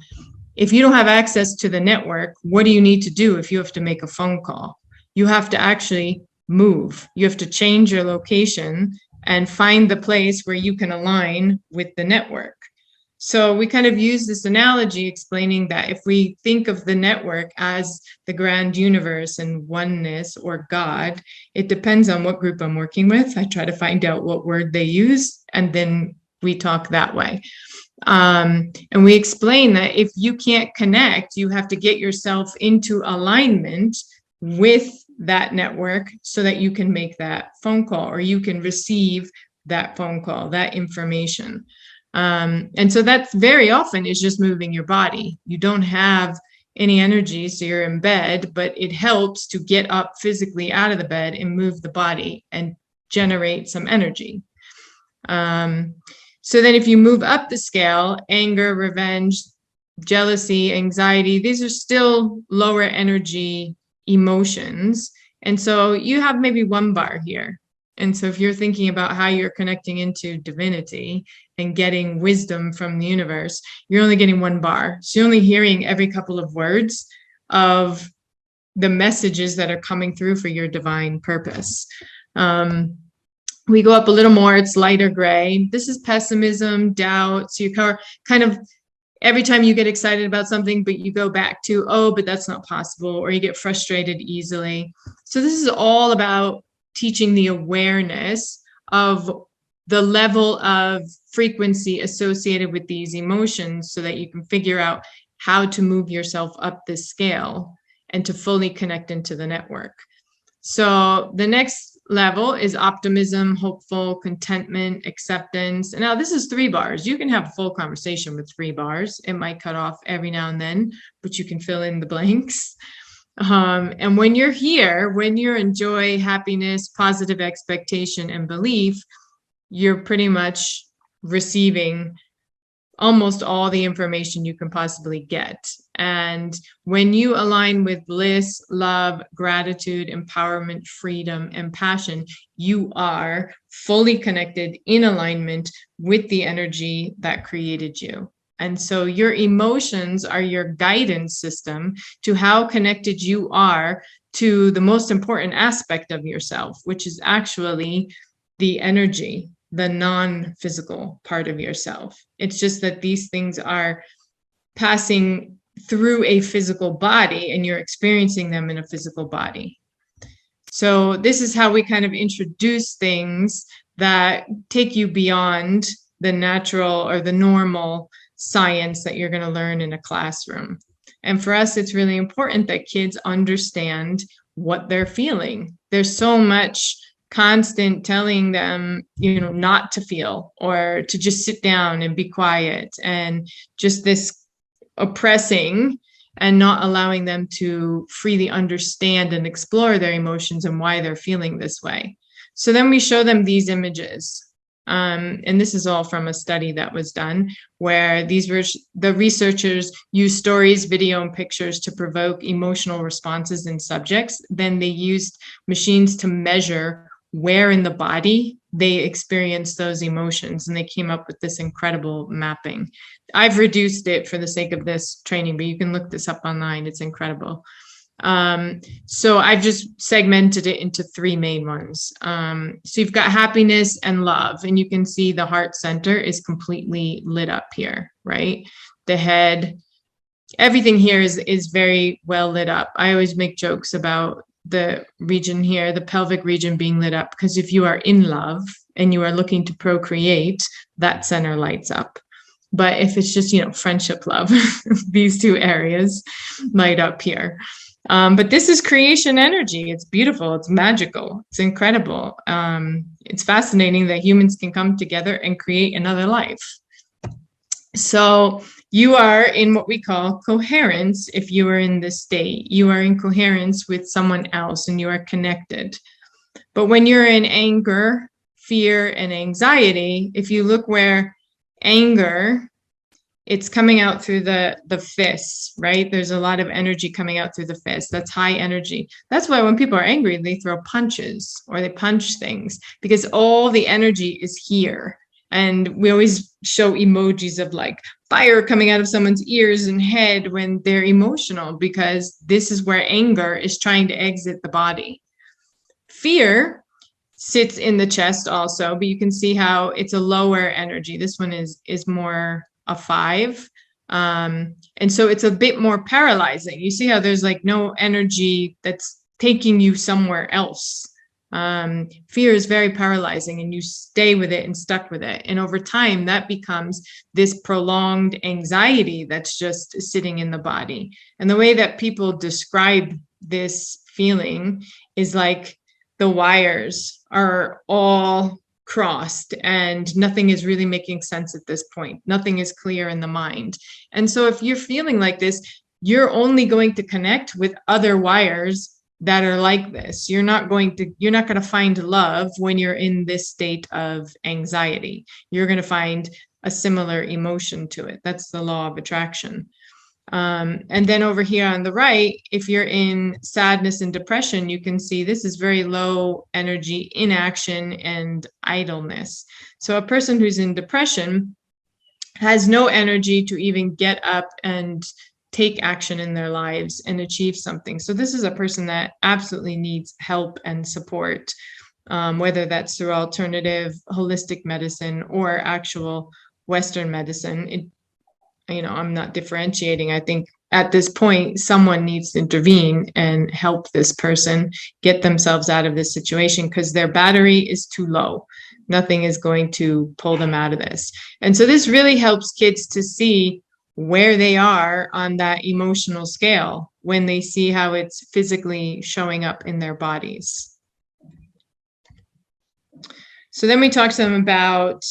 if you don't have access to the network, what do you need to do if you have to make a phone call? You have to actually move. You have to change your location and find the place where you can align with the network. So we kind of use this analogy explaining that if we think of the network as the grand universe and oneness or God, it depends on what group I'm working with. I try to find out what word they use, and then we talk that way. And we explain that if you can't connect, you have to get yourself into alignment with that network so that you can make that phone call or you can receive that phone call, that information. And so that's very often is just moving your body. You don't have any energy, so you're in bed, but it helps to get up physically out of the bed and move the body and generate some energy. So then if you move up the scale, anger, revenge, jealousy, anxiety, these are still lower energy emotions. And so you have maybe one bar here. And so if you're thinking about how you're connecting into divinity and getting wisdom from the universe, you're only getting one bar. So you're only hearing every couple of words of the messages that are coming through for your divine purpose. We go up a little more, it's lighter gray. This is pessimism, doubt. So you kind of, every time you get excited about something, but you go back to, oh, but that's not possible, or you get frustrated easily. So this is all about teaching the awareness of the level of frequency associated with these emotions so that you can figure out how to move yourself up this scale and to fully connect into the network. So the next level is optimism, hopeful, contentment, acceptance. And now this is 3 bars. You can have a full conversation with 3 bars. It might cut off every now and then, but you can fill in the blanks. And when you're here, when you're in joy, happiness, positive expectation, and belief, you're pretty much receiving almost all the information you can possibly get. And when you align with bliss, love, gratitude, empowerment, freedom, and passion, you are fully connected in alignment with the energy that created you. And so your emotions are your guidance system to how connected you are to the most important aspect of yourself, which is actually the energy, the non-physical part of yourself. It's just that these things are passing through a physical body and you're experiencing them in a physical body. So this is how we kind of introduce things that take you beyond the natural or the normal science that you're going to learn in a classroom. And for us, it's really important that kids understand what they're feeling. There's so much constant telling them, you know, not to feel or to just sit down and be quiet, and just this oppressing and not allowing them to freely understand and explore their emotions and why they're feeling this way. So then we show them these images. And this is all from a study that was done where the researchers used stories, video, and pictures to provoke emotional responses in subjects. Then they used machines to measure where in the body they experienced those emotions, and they came up with this incredible mapping. I've reduced it for the sake of this training, but you can look this up online. It's incredible. So I've just segmented it into 3 main ones. So you've got happiness and love, and you can see the heart center is completely lit up here, right? The head, everything here is very well lit up. I always make jokes about the region here, the pelvic region being lit up, because if you are in love and you are looking to procreate, that center lights up. But if it's just, you know, friendship, love, these 2 areas light up here. But this is creation energy. It's beautiful. It's magical. It's incredible. It's fascinating that humans can come together and create another life. So you are in what we call coherence. If you are in this state, you are in coherence with someone else and you are connected. But when you're in anger, fear, and anxiety, if you look where anger, it's coming out through the fists, right? There's a lot of energy coming out through the fists. That's high energy. That's why when people are angry, they throw punches or they punch things, because all the energy is here. And we always show emojis of like fire coming out of someone's ears and head when they're emotional, because this is where anger is trying to exit the body. Fear sits in the chest also, but you can see how it's a lower energy. This one is more a 5. And so it's a bit more paralyzing. You see how there's like no energy that's taking you somewhere else. Fear is very paralyzing, and you stay with it and stuck with it. And over time, that becomes this prolonged anxiety that's just sitting in the body. And the way that people describe this feeling is like the wires are all crossed and nothing is really making sense at this point. Nothing is clear in the mind. And so if you're feeling like this, you're only going to connect with other wires that are like this. You're not going to find love when you're in this state of anxiety. You're going to find a similar emotion to it. That's the law of attraction. And then over here on the right, if you're in sadness and depression, you can see this is very low energy, inaction and idleness. So a person who's in depression has no energy to even get up and take action in their lives and achieve something. So this is a person that absolutely needs help and support, whether that's through alternative holistic medicine or actual Western medicine. I'm not differentiating. I think at this point, someone needs to intervene and help this person get themselves out of this situation, because their battery is too low. Nothing is going to pull them out of this. And so this really helps kids to see where they are on that emotional scale when they see how it's physically showing up in their bodies. So then we talk to them about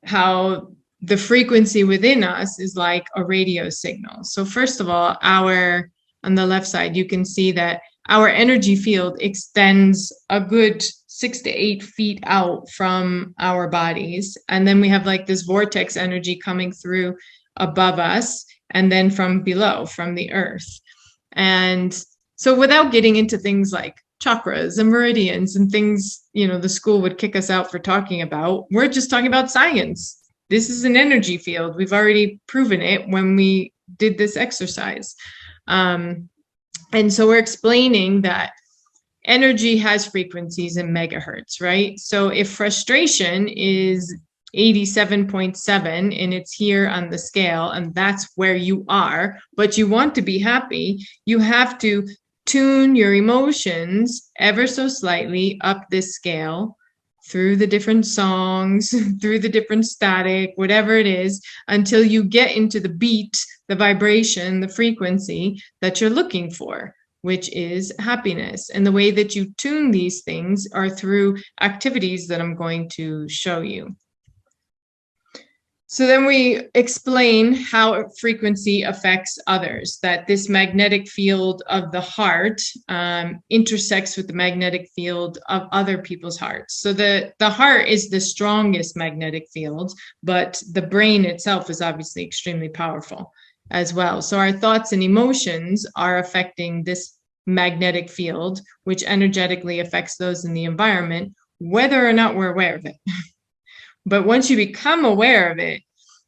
how the frequency within us is like a radio signal. So first of all, on the left side, you can see that our energy field extends a good 6 to 8 feet out from our bodies. And then we have like this vortex energy coming through above us, and then from below, from the earth. And so without getting into things like chakras and meridians and things, the school would kick us out for talking about, we're just talking about science. This is an energy field. We've already proven it when we did this exercise. And so we're explaining that energy has frequencies in megahertz, right? So if frustration is 87.7 and it's here on the scale, and that's where you are, but you want to be happy, you have to tune your emotions ever so slightly up this scale through the different songs, through the different static, whatever it is, until you get into the beat, the vibration, the frequency that you're looking for, which is happiness. And the way that you tune these things are through activities that I'm going to show you. So then we explain how frequency affects others, that this magnetic field of the heart intersects with the magnetic field of other people's hearts. So the heart is the strongest magnetic field, but the brain itself is obviously extremely powerful as well. So our thoughts and emotions are affecting this magnetic field, which energetically affects those in the environment, whether or not we're aware of it. But once you become aware of it,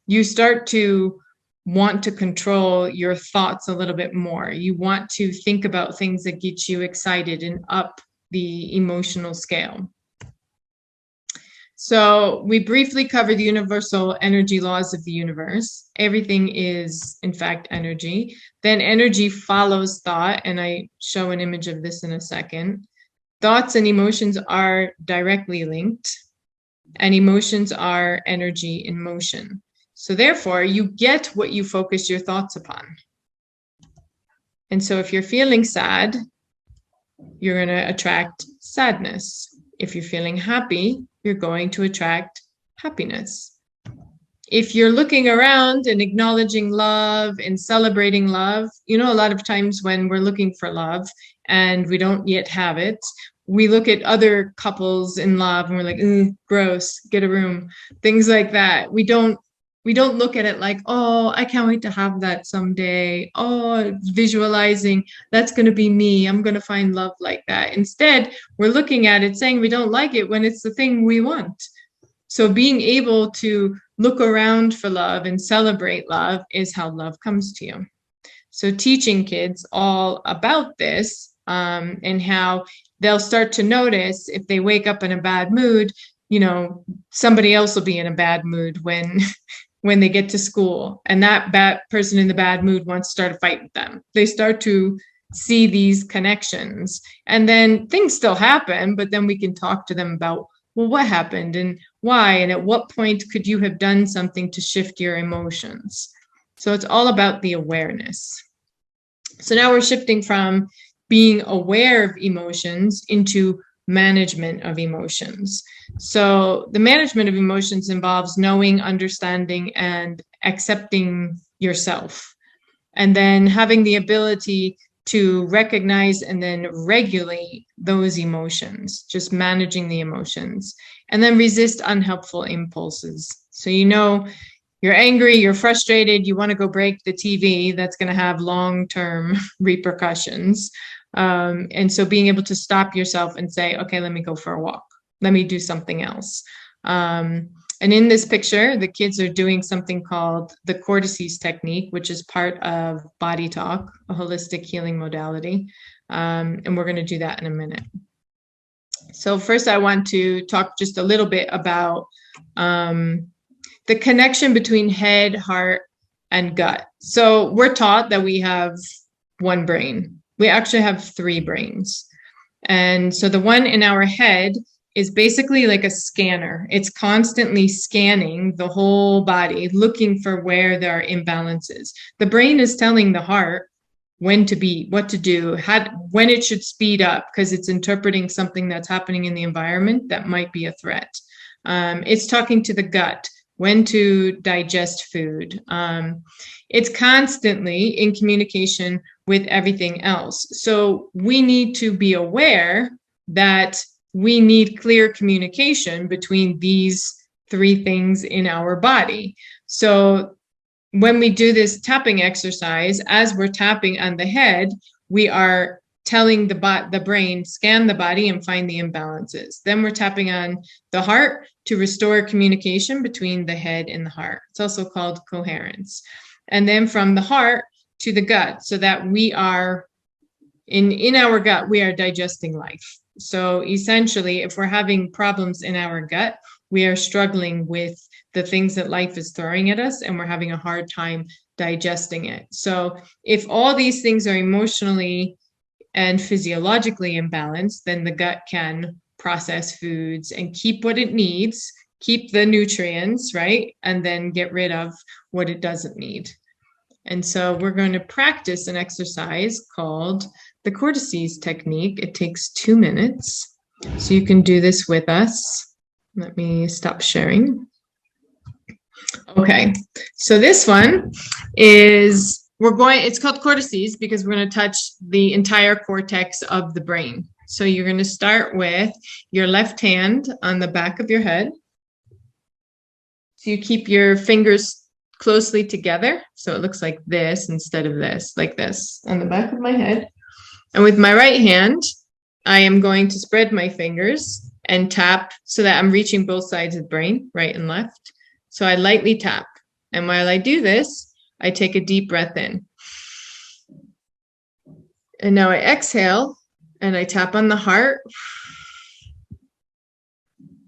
you start to want to control your thoughts a little bit more. You want to think about things that get you excited and up the emotional scale. So we briefly covered the universal energy laws of the universe. Everything is, in fact, energy. Then energy follows thought, and I show an image of this in a second. Thoughts and emotions are directly linked, and emotions are energy in motion. So therefore, you get what you focus your thoughts upon. And so if you're feeling sad, you're going to attract sadness. If you're feeling happy, you're going to attract happiness. If you're looking around and acknowledging love and celebrating love, a lot of times when we're looking for love and we don't yet have it, we look at other couples in love and we're like, gross, get a room, things like that. We don't look at it like, oh, I can't wait to have that someday. Oh, visualizing, that's going to be me. I'm going to find love like that. Instead, we're looking at it saying we don't like it when it's the thing we want. So being able to look around for love and celebrate love is how love comes to you. So teaching kids all about this and how they'll start to notice if they wake up in a bad mood, somebody else will be in a bad mood when they get to school, and that bad person in the bad mood wants to start a fight with them. They start to see these connections, and then things still happen, but then we can talk to them about, well, what happened and why, and at what point could you have done something to shift your emotions? So it's all about the awareness. So now we're shifting from being aware of emotions into management of emotions. So the management of emotions involves knowing, understanding, and accepting yourself, and then having the ability to recognize and then regulate those emotions, just managing the emotions, and then resist unhelpful impulses. So you're angry, you're frustrated, you want to go break the TV, that's going to have long-term repercussions. And so being able to stop yourself and say, okay, let me go for a walk. Let me do something else. And in this picture, the kids are doing something called the cortices technique, which is part of body talk, a holistic healing modality. And we're going to do that in a minute. So first, I want to talk just a little bit about the connection between head, heart, and gut. So we're taught that we have one brain. We actually have 3 brains. And so the one in our head is basically like a scanner. It's constantly scanning the whole body, looking for where there are imbalances. The brain is telling the heart when to be, what to do, when it should speed up, because it's interpreting something that's happening in the environment that might be a threat. It's talking to the gut, when to digest food. It's constantly in communication with everything else. So we need to be aware that we need clear communication between these three things in our body. So when we do this tapping exercise, as we're tapping on the head, we are telling the brain, scan the body and find the imbalances. Then we're tapping on the heart to restore communication between the head and the heart. It's also called coherence. And then from the heart to the gut, so that we are, in our gut, we are digesting life. So essentially, if we're having problems in our gut, we are struggling with the things that life is throwing at us, and we're having a hard time digesting it. So if all these things are emotionally and physiologically imbalanced, then the gut can process foods and keep what it needs, keep the nutrients, right? And then get rid of what it doesn't need. And so we're going to practice an exercise called the cortices technique. It takes 2 minutes. So you can do this with us. Let me stop sharing. Okay, so this one is, it's called cortices because we're going to touch the entire cortex of the brain. So you're going to start with your left hand on the back of your head. So you keep your fingers closely together. So it looks like this instead of this, like this on the back of my head. And with my right hand, I am going to spread my fingers and tap so that I'm reaching both sides of the brain, right and left. So I lightly tap. And while I do this, I take a deep breath in. And now I exhale and I tap on the heart.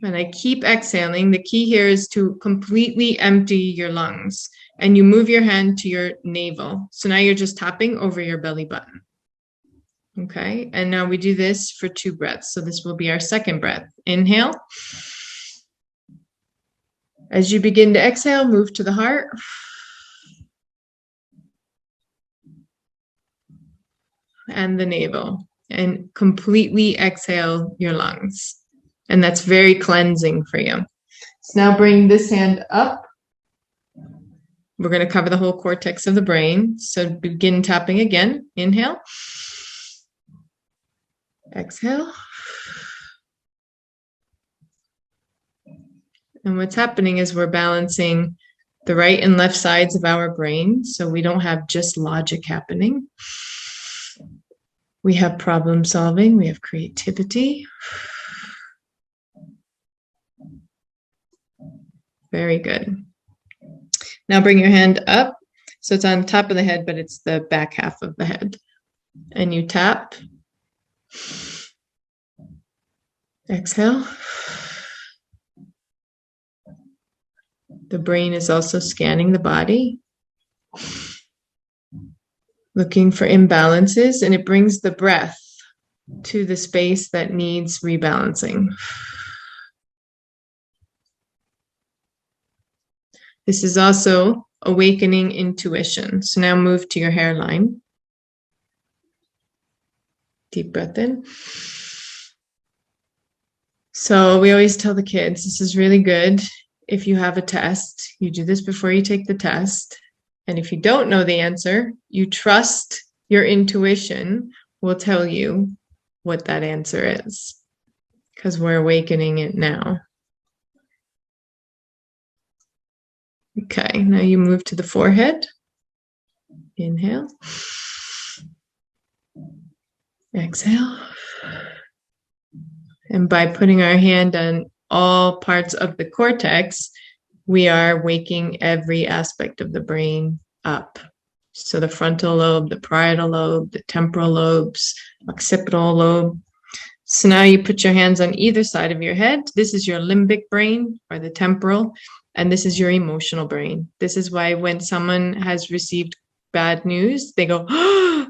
And I keep exhaling. The key here is to completely empty your lungs. And you move your hand to your navel. So now you're just tapping over your belly button. Okay, and now we do this for 2 breaths. So this will be our second breath. Inhale. As you begin to exhale, move to the heart. And the navel. And completely exhale your lungs. And that's very cleansing for you. So now bring this hand up. We're going to cover the whole cortex of the brain. So begin tapping again. Inhale. Exhale. And what's happening is we're balancing the right and left sides of our brain. So we don't have just logic happening. We have problem solving. We have creativity. Very good. Now bring your hand up. So it's on top of the head, but it's the back half of the head. And you tap. Exhale. The brain is also scanning the body, looking for imbalances, and it brings the breath to the space that needs rebalancing. This is also awakening intuition. So now move to your hairline. Deep breath in. So we always tell the kids, this is really good. If you have a test, you do this before you take the test. And if you don't know the answer, you trust your intuition will tell you what that answer is, because we're awakening it now. Okay, now you move to the forehead. Inhale. Exhale. And by putting our hand on all parts of the cortex, we are waking every aspect of the brain up. So the frontal lobe, the parietal lobe, the temporal lobes, occipital lobe. So now you put your hands on either side of your head. This is your limbic brain, or the temporal, and this is your emotional brain. This is why when someone has received bad news, they go, oh,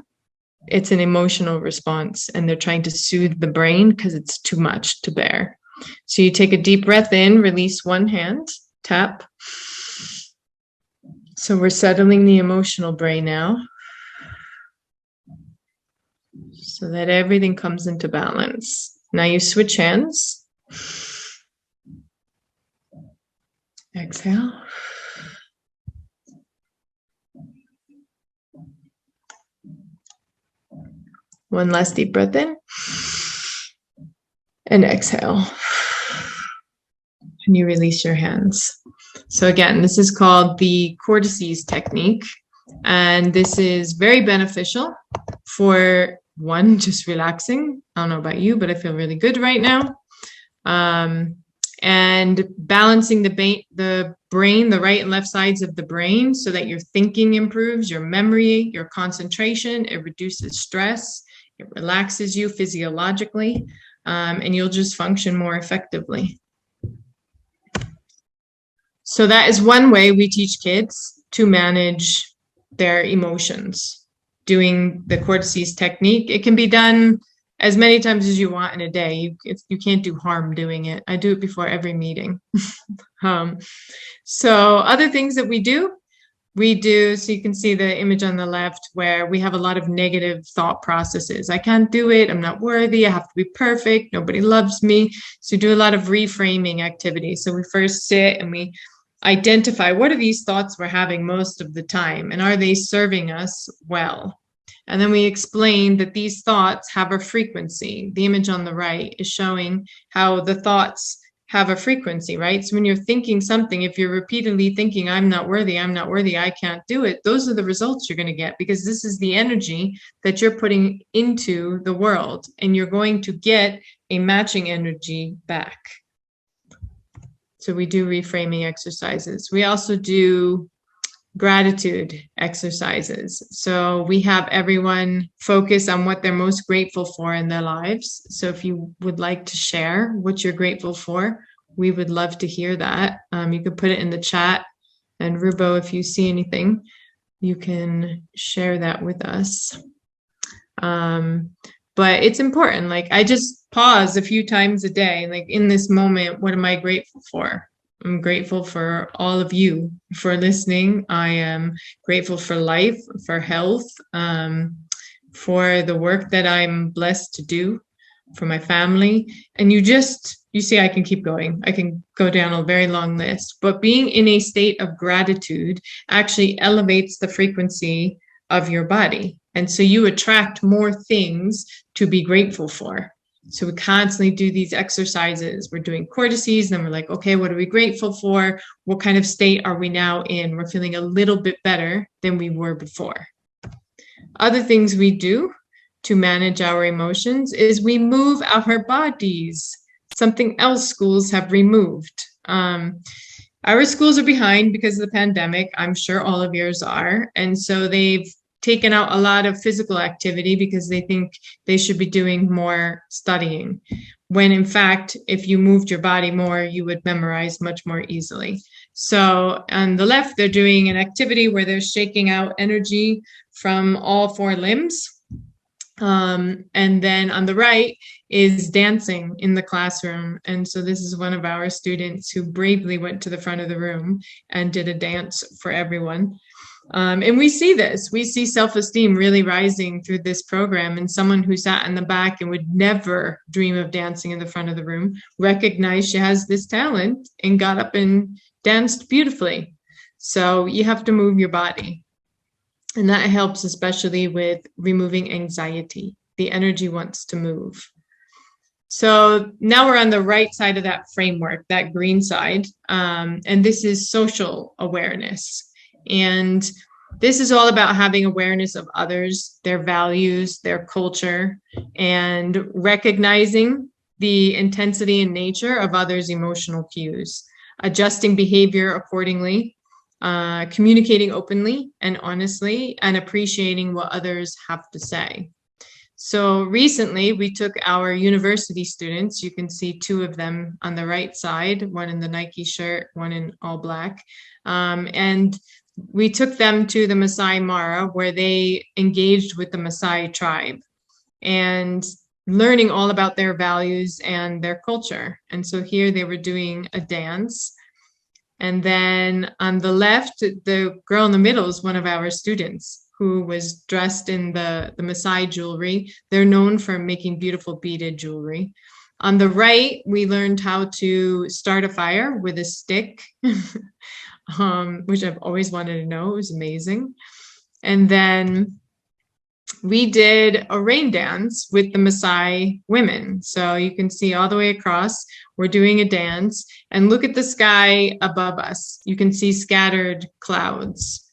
it's an emotional response, and they're trying to soothe the brain because it's too much to bear. So you take a deep breath in, release one hand, tap. So we're settling the emotional brain now, so that everything comes into balance. Now you switch hands. Exhale. One last deep breath in. And exhale. And you release your hands. So again, this is called the cortices technique. And this is very beneficial for one, just relaxing. I don't know about you, but I feel really good right now. And balancing the brain, the right and left sides of the brain, so that your thinking improves, your memory, your concentration. It reduces stress. It relaxes you physiologically, and you'll just function more effectively. So that is one way we teach kids to manage their emotions, doing the cortices technique. It can be done as many times as you want in a day. You can't do harm doing it. I do it before every meeting. So other things that we do, so you can see the image on the left where we have a lot of negative thought processes. I can't do it. I'm not worthy. I have to be perfect. Nobody loves me. So we do a lot of reframing activities. So we first sit and we identify, what are these thoughts we're having most of the time, and are they serving us well? And then we explain that these thoughts have a frequency. The image on the right is showing how the thoughts have a frequency, right? So when you're thinking something, if you're repeatedly thinking, I'm not worthy, I can't do it, those are the results you're going to get, because this is the energy that you're putting into the world, and you're going to get a matching energy back. So we do reframing exercises. We also do gratitude exercises. So we have everyone focus on what they're most grateful for in their lives. So if you would like to share what you're grateful for, we would love to hear that. You could put it in the chat, and Rubo, if you see anything, you can share that with us. But it's important. Like, I just pause a few times a day. Like, in this moment, what am I grateful for? I'm grateful for all of you for listening. I am grateful for life, for health, for the work that I'm blessed to do, for my family. And you see, I can keep going. I can go down a very long list. But being in a state of gratitude actually elevates the frequency of your body. And so you attract more things to be grateful for. So we constantly do these exercises. We're doing cortices, and then we're like, okay, what are we grateful for? What kind of state are we now in? We're feeling a little bit better than we were before. Other things we do to manage our emotions is we move our bodies. Something else schools have removed. Our schools are behind because of the pandemic. I'm sure all of yours are. And so they've taken out a lot of physical activity because they think they should be doing more studying, when in fact, if you moved your body more, you would memorize much more easily. So on the left, they're doing an activity where they're shaking out energy from all four limbs. And then on the right is dancing in the classroom. And so this is one of our students who bravely went to the front of the room and did a dance for everyone. And we see this. We see self-esteem really rising through this program. And someone who sat in the back and would never dream of dancing in the front of the room recognized she has this talent and got up and danced beautifully. So you have to move your body. And that helps especially with removing anxiety. The energy wants to move. So now we're on the right side of that framework, that green side. And this is social awareness. And this is all about having awareness of others, their values, their culture, and recognizing the intensity and nature of others' emotional cues, adjusting behavior accordingly, communicating openly and honestly, and appreciating what others have to say. So recently we took our university students, you can see two of them on the right side, one in the Nike shirt, one in all black, and we took them to the Masai Mara, where they engaged with the Masai tribe and learning all about their values and their culture. And so here they were doing a dance. And then on the left, the girl in the middle is one of our students who was dressed in the Masai jewelry. They're known for making beautiful beaded jewelry. On the right, we learned how to start a fire with a stick, which I've always wanted to know. It was amazing. And then we did a rain dance with the Maasai women. So you can see all the way across, we're doing a dance, and look at the sky above us. You can see scattered clouds.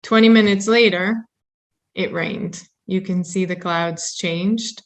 20 minutes later, it rained. You can see the clouds changed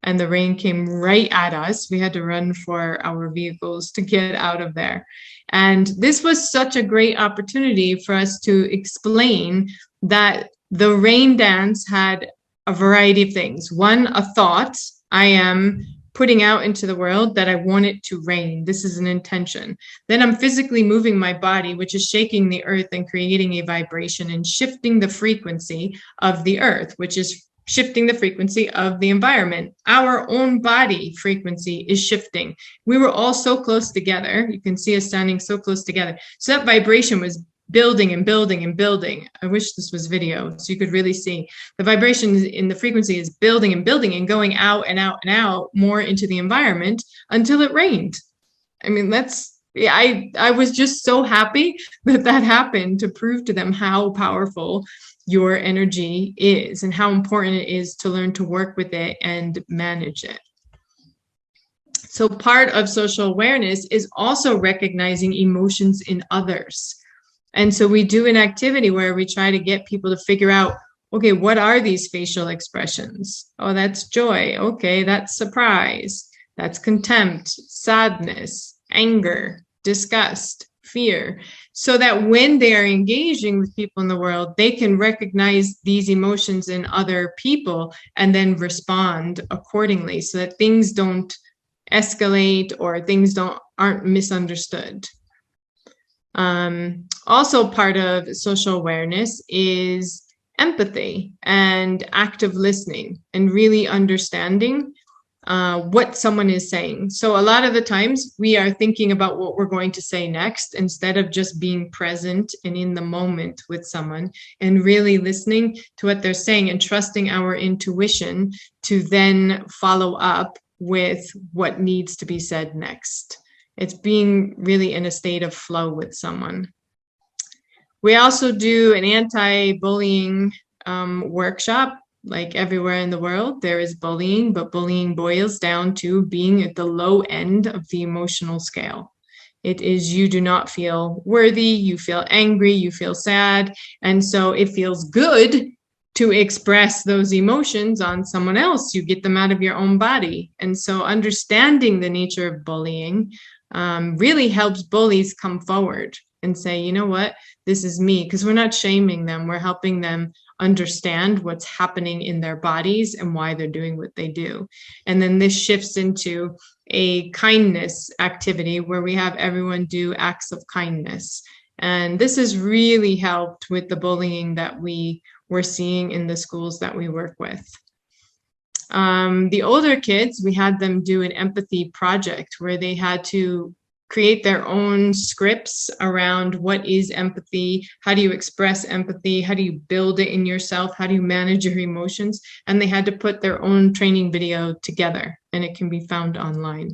and the rain came right at us. We had to run for our vehicles to get out of there. And this was such a great opportunity for us to explain that the rain dance had a variety of things. One, a thought I am putting out into the world that I want it to rain. This is an intention. Then I'm physically moving my body, which is shaking the earth and creating a vibration and shifting the frequency of the earth, which is shifting the frequency of the environment. Our own body frequency is shifting. We were all so close together. You can see us standing so close together. So that vibration was building and building and building. I wish this was video so you could really see. The vibration in the frequency is building and building and going out and out and out more into the environment until it rained. I mean, I was just so happy that that happened, to prove to them how powerful your energy is and how important it is to learn to work with it and manage it. So part of social awareness is also recognizing emotions in others. And so we do an activity where we try to get people to figure out, okay, what are these facial expressions? Oh, that's joy. Okay, that's surprise. That's contempt, sadness, anger, disgust, fear. So that when they are engaging with people in the world, they can recognize these emotions in other people and then respond accordingly so that things don't escalate or things aren't misunderstood. Also part of social awareness is empathy and active listening and really understanding what someone is saying. So a lot of the times we are thinking about what we're going to say next instead of just being present and in the moment with someone and really listening to what they're saying and trusting our intuition to then follow up with what needs to be said next. It's being really in a state of flow with someone. We also do an anti-bullying workshop. Like everywhere in the world, there is bullying, but bullying boils down to being at the low end of the emotional scale. It is you do not feel worthy, you feel angry, you feel sad, and so it feels good to express those emotions on someone else. You get them out of your own body. And so understanding the nature of bullying really helps bullies come forward and say, you know what, this is me, because we're not shaming them, we're helping them understand what's happening in their bodies and why they're doing what they do. And then this shifts into a kindness activity where we have everyone do acts of kindness. And this has really helped with the bullying that we were seeing in the schools that we work with. The older kids, we had them do an empathy project where they had to create their own scripts around what is empathy, how do you express empathy, how do you build it in yourself, how do you manage your emotions, and they had to put their own training video together, and it can be found online.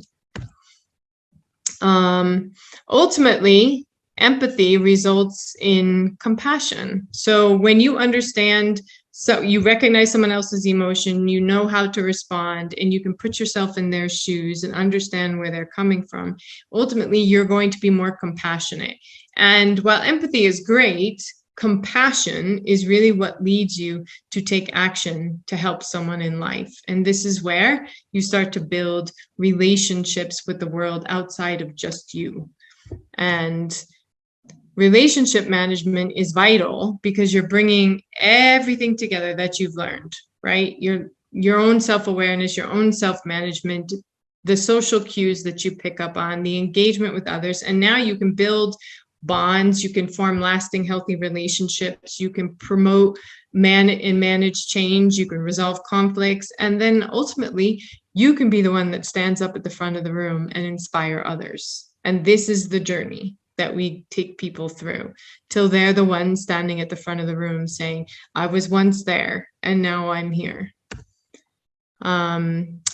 Ultimately, empathy results in compassion. So when you understand, so you recognize someone else's emotion, you know how to respond, and you can put yourself in their shoes and understand where they're coming from. Ultimately, you're going to be more compassionate. And while empathy is great, compassion is really what leads you to take action to help someone in life. And this is where you start to build relationships with the world outside of just you. And relationship management is vital because you're bringing everything together that you've learned, right? Your own self-awareness, your own self-management, the social cues that you pick up on, the engagement with others. And now you can build bonds, you can form lasting, healthy relationships, you can promote and manage change, you can resolve conflicts, and then ultimately you can be the one that stands up at the front of the room and inspire others. And this is the journey that we take people through till they're the ones standing at the front of the room saying, I was once there and now I'm here.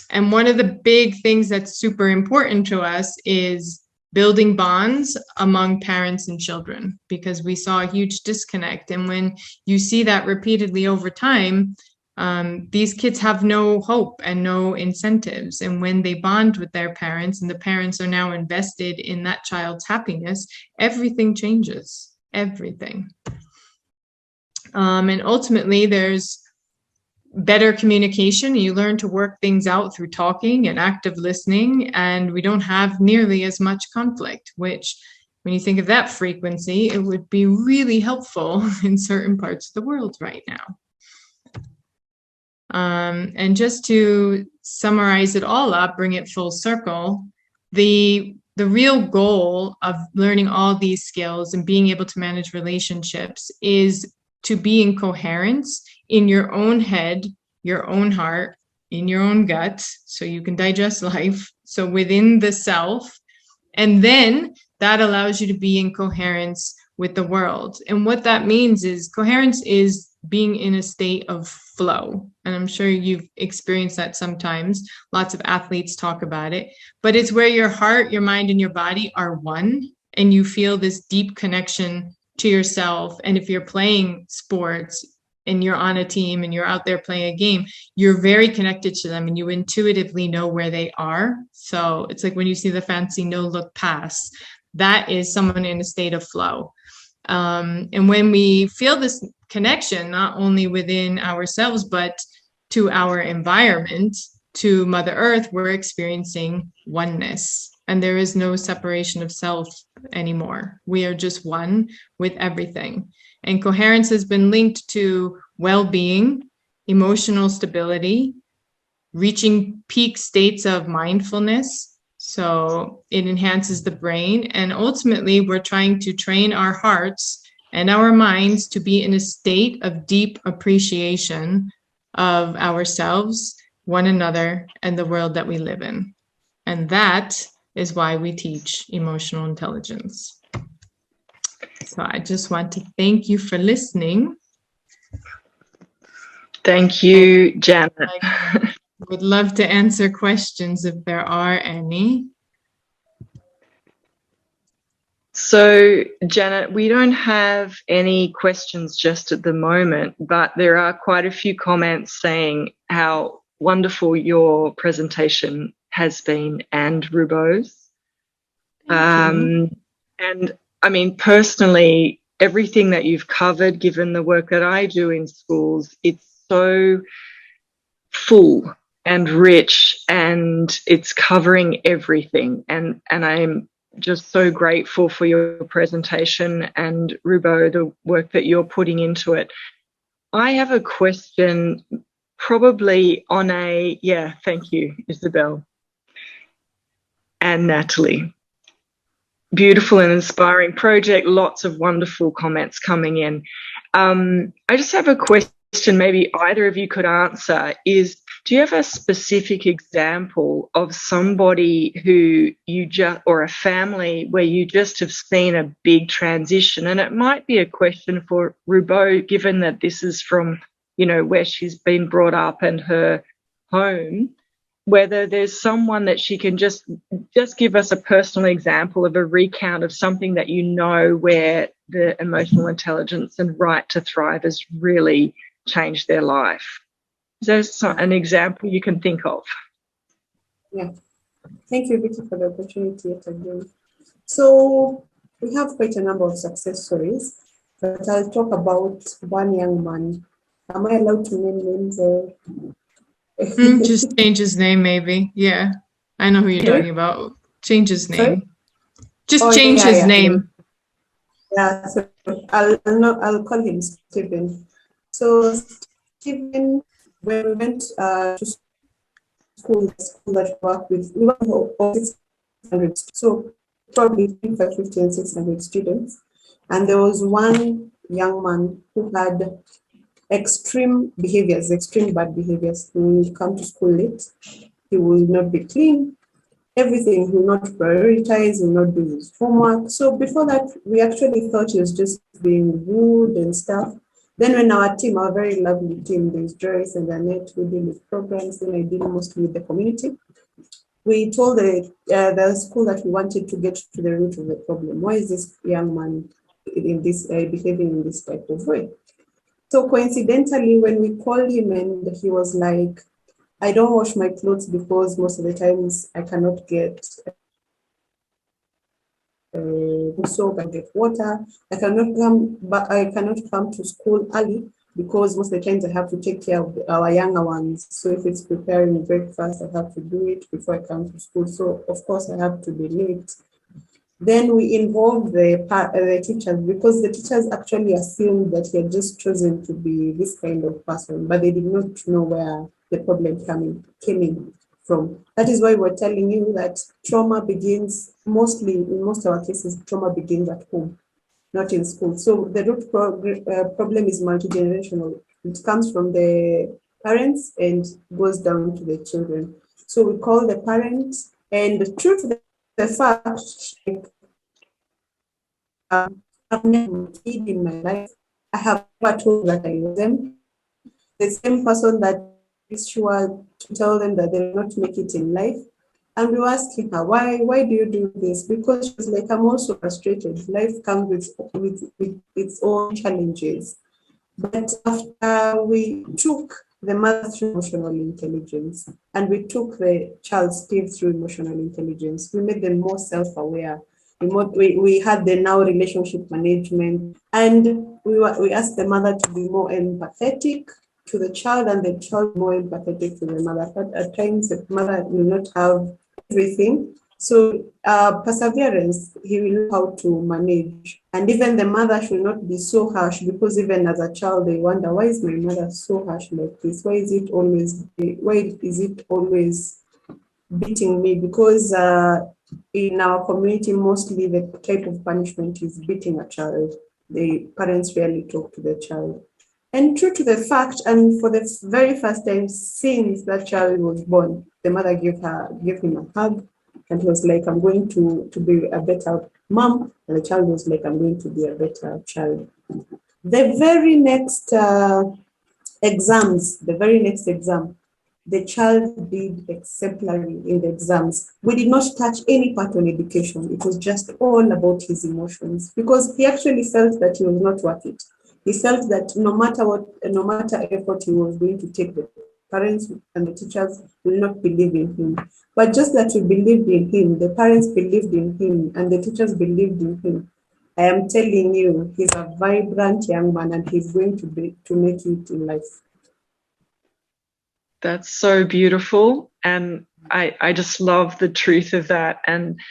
And one of the big things that's super important to us is building bonds among parents and children, because we saw a huge disconnect. And when you see that repeatedly over time, these kids have no hope and no incentives. And when they bond with their parents and the parents are now invested in that child's happiness, everything changes, everything. And ultimately, there's better communication. You learn to work things out through talking and active listening, and we don't have nearly as much conflict, which when you think of that frequency, it would be really helpful in certain parts of the world right now. And just to summarize it all up, bring it full circle, the real goal of learning all these skills and being able to manage relationships is to be in coherence in your own head, your own heart, in your own gut, so you can digest life, so within the self. And then that allows you to be in coherence with the world. And what that means is coherence is being in a state of flow. And I'm sure you've experienced that sometimes. Lots of athletes talk about it, but it's where your heart, your mind, and your body are one, and you feel this deep connection to yourself. And if you're playing sports and you're on a team and you're out there playing a game, you're very connected to them and you intuitively know where they are. So it's like when you see the fancy no-look pass, that is someone in a state of flow. And when we feel this connection, not only within ourselves, but to our environment, to Mother Earth, we're experiencing oneness. And there is no separation of self anymore. We are just one with everything. And coherence has been linked to well-being, emotional stability, reaching peak states of mindfulness. So it enhances the brain. And ultimately, we're trying to train our hearts and our minds to be in a state of deep appreciation of ourselves, one another, and the world that we live in. And that is why we teach emotional intelligence. So I just want to thank you for listening. Thank you, Janet. I would love to answer questions if there are any. So, Janet, we don't have any questions just at the moment, but there are quite a few comments saying how wonderful your presentation has been, and Rubo's. And I mean, personally, everything that you've covered, given the work that I do in schools, it's so full and rich, and it's covering everything. And I'm just so grateful for your presentation, and Rubo, the work that you're putting into it. I have a question, probably on a, yeah, thank you, Isabel and Natalie. Beautiful and inspiring project, lots of wonderful comments coming in. I just have a question, maybe either of you could answer, is do you have a specific example of somebody who you just, or a family where you just have seen a big transition? And it might be a question for Rubo, given that this is from, you know, where she's been brought up and her home, whether there's someone that she can just give us a personal example of a recount of something that you know where the emotional intelligence and right to thrive has really changed their life. Is there an example you can think of? Yeah. Thank you, Vicky, for the opportunity yet again. So we have quite a number of success stories, but I'll talk about one young man. Am I allowed to name names or? Just change his name, maybe. Yeah, I know who you're talking about. Change his name. Sorry? Just change his name. Yeah, so I'll call him Stephen. So Stephen, when we went to school that worked with, we were 600, so probably 50 and 600 students, and there was one young man who had extreme behaviors, extreme bad behaviors. He will come to school late, he will not be clean, everything, he will not prioritize, he will not do his homework. So before that, we actually thought he was just being rude and stuff. Then when our team, our very lovely team, there's Joyce and Annette, we deal with programs, then I deal mostly with the community. We told the school that we wanted to get to the root of the problem. Why is this young man in this behaving in this type of way? So coincidentally, when we called him and he was like, I don't wash my clothes because most of the times I cannot get soap and get water. I cannot come to school early because most of the times I have to take care of our younger ones. So if it's preparing breakfast, I have to do it before I come to school. So of course I have to be late. Then we involved the teachers, because the teachers actually assumed that he had just chosen to be this kind of person, but they did not know where the problem came in from. That is why we're telling you that trauma begins in most of our cases, trauma begins at home, not in school. So the root problem is multigenerational. It comes from the parents and goes down to the children. So we call the parents, and the truth of the fact, I've never kid in my life. I have never told that I love them. The same person that is sure to tell them that they will not make it in life. And we were asking her, why do you do this? Because she was like, I'm also frustrated. Life comes with its own challenges. But after we took the mother through emotional intelligence and we took the child Steve through emotional intelligence, we made them more self-aware. We had the now relationship management, and we asked the mother to be more empathetic to the child and the child more empathetic to the mother. But at times the mother will not have everything. So perseverance, he will know how to manage. And even the mother should not be so harsh, because even as a child, they wonder, why is my mother so harsh like this? Why is it always beating me? Because in our community, mostly the type of punishment is beating a child. The parents rarely talk to the child. And true to the fact, and for the very first time since that child was born, the mother gave him a hug, and he was like, I'm going to be a better mom. And the child was like, I'm going to be a better child. The very next exam, the child did exemplary in the exams. We did not touch any part on education. It was just all about his emotions, because he actually felt that he was not worth it. He felt that no matter effort he was going to take, the parents and the teachers will not believe in him. But just that we believed in him, the parents believed in him, and the teachers believed in him. I am telling you, he's a vibrant young man, and he's going to make it in life. That's so beautiful, and I just love the truth of that. And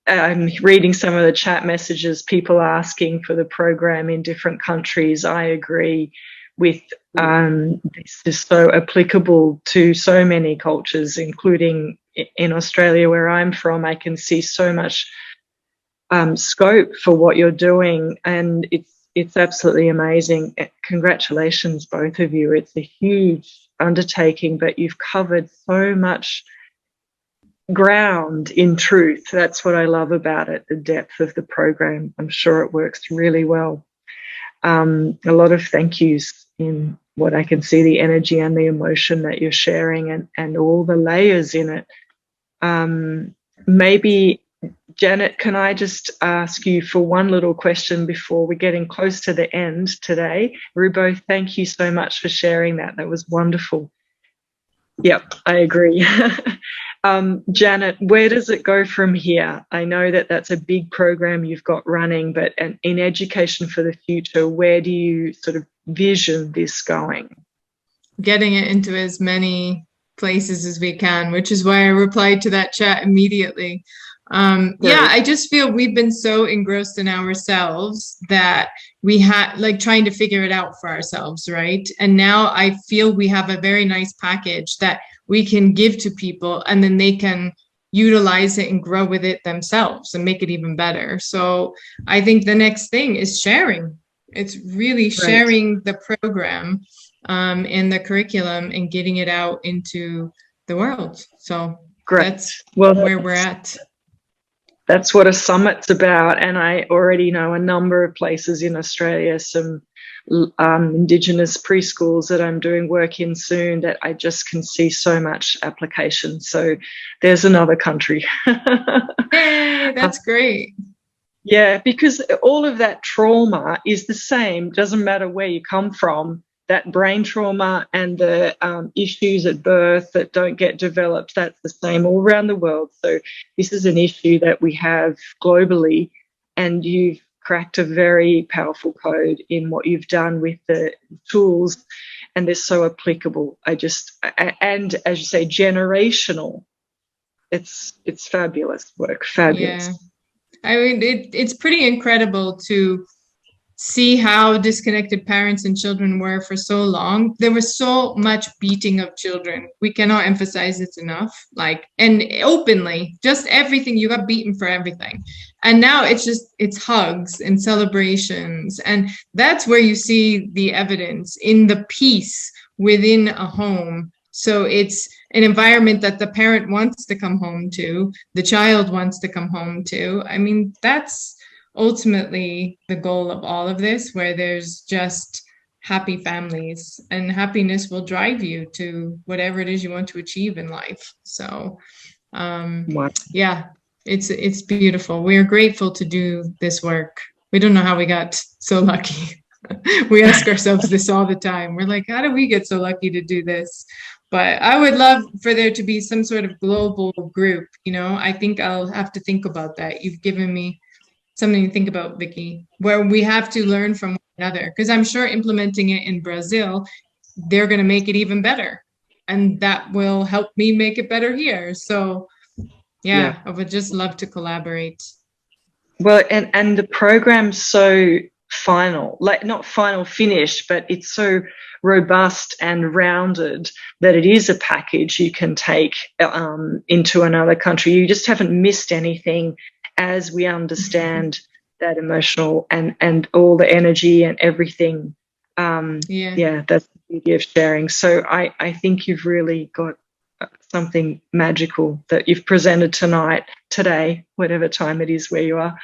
I'm reading some of the chat messages, people asking for the program in different countries. I agree with this is so applicable to so many cultures, including in Australia, where I'm from. I can see so much scope for what you're doing, and it's absolutely amazing. Congratulations, both of you. It's a huge undertaking, but you've covered so much ground in truth. That's what I love about it, the depth of the program. I'm sure it works really well. A lot of thank yous in what I can see, the energy and the emotion that you're sharing, and all the layers in it. Maybe, Janet, can I just ask you for one little question before we're getting close to the end today? Rubo, thank you so much for sharing that. That was wonderful. Yep, I agree. Janet, where does it go from here? I know that that's a big program you've got running, but in education for the future, where do you sort of vision this going? Getting it into as many places as we can, which is why I replied to that chat immediately. Yeah, I just feel we've been so engrossed in ourselves that we had like trying to figure it out for ourselves, right? And now I feel we have a very nice package that we can give to people, and then they can utilize it and grow with it themselves and make it even better. So I think the next thing is sharing. It's really sharing the program and the curriculum and getting it out into the world. So that's where we're at. That's what a summit's about, and I already know a number of places in Australia, some Indigenous preschools that I'm doing work in soon that I just can see so much application. So there's another country. Hey, that's great. Yeah, because all of that trauma is the same. Doesn't matter where you come from. That brain trauma and the issues at birth that don't get developed, that's the same all around the world. So this is an issue that we have globally, and you've cracked a very powerful code in what you've done with the tools, and they're so applicable. And as you say, generational. It's fabulous work, fabulous. Yeah. I mean, it's pretty incredible to see how disconnected parents and children were for so long. There was so much beating of children. We cannot emphasize it enough. And openly, just everything, you got beaten for everything. And now it's hugs and celebrations. And that's where you see the evidence in the peace within a home. So it's an environment that the parent wants to come home to, the child wants to come home to. I mean, that's ultimately the goal of all of this, where there's just happy families, and happiness will drive you to whatever it is you want to achieve in life. So yeah, it's beautiful. We are grateful to do this work. We don't know how we got so lucky. We ask ourselves this all the time. We're like, how do we get so lucky to do this? But I would love for there to be some sort of global group. I think I'll have to think about that. You've given me something to think about, Vicky, where we have to learn from one another, because I'm sure implementing it in Brazil, they're going to make it even better, and that will help me make it better here. So yeah, I would just love to collaborate. Well, and the program's so final, not final finished, but it's so robust and rounded that it is a package you can take into another country. You just haven't missed anything as we understand that emotional and all the energy and everything. That's the beauty of sharing. So I think you've really got something magical that you've presented today, whatever time it is where you are.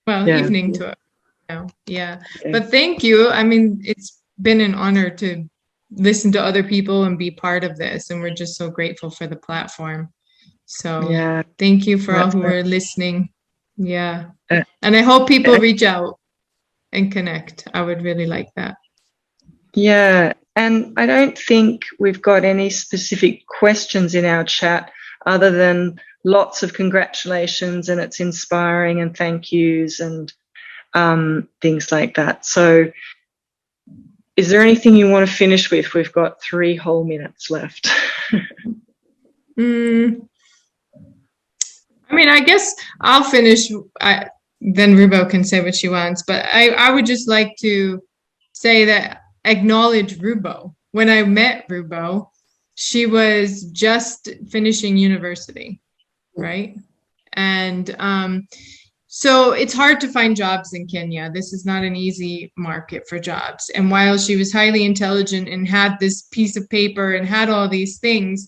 Well, evening to it now. Yeah. But thank you. I mean, it's been an honor to listen to other people and be part of this. And we're just so grateful for the platform. So thank you for all who are listening. Yeah. And I hope people reach out and connect. I would really like that. Yeah. And I don't think we've got any specific questions in our chat other than lots of congratulations, and it's inspiring, and thank yous and things like that. So is there anything you want to finish with? We've got 3 whole minutes left. I mean, I guess I'll finish. Then Rubo can say what she wants. But I would just like to say that acknowledge Rubo. When I met Rubo, she was just finishing university, right? And so it's hard to find jobs in Kenya. This is not an easy market for jobs. And while she was highly intelligent and had this piece of paper and had all these things,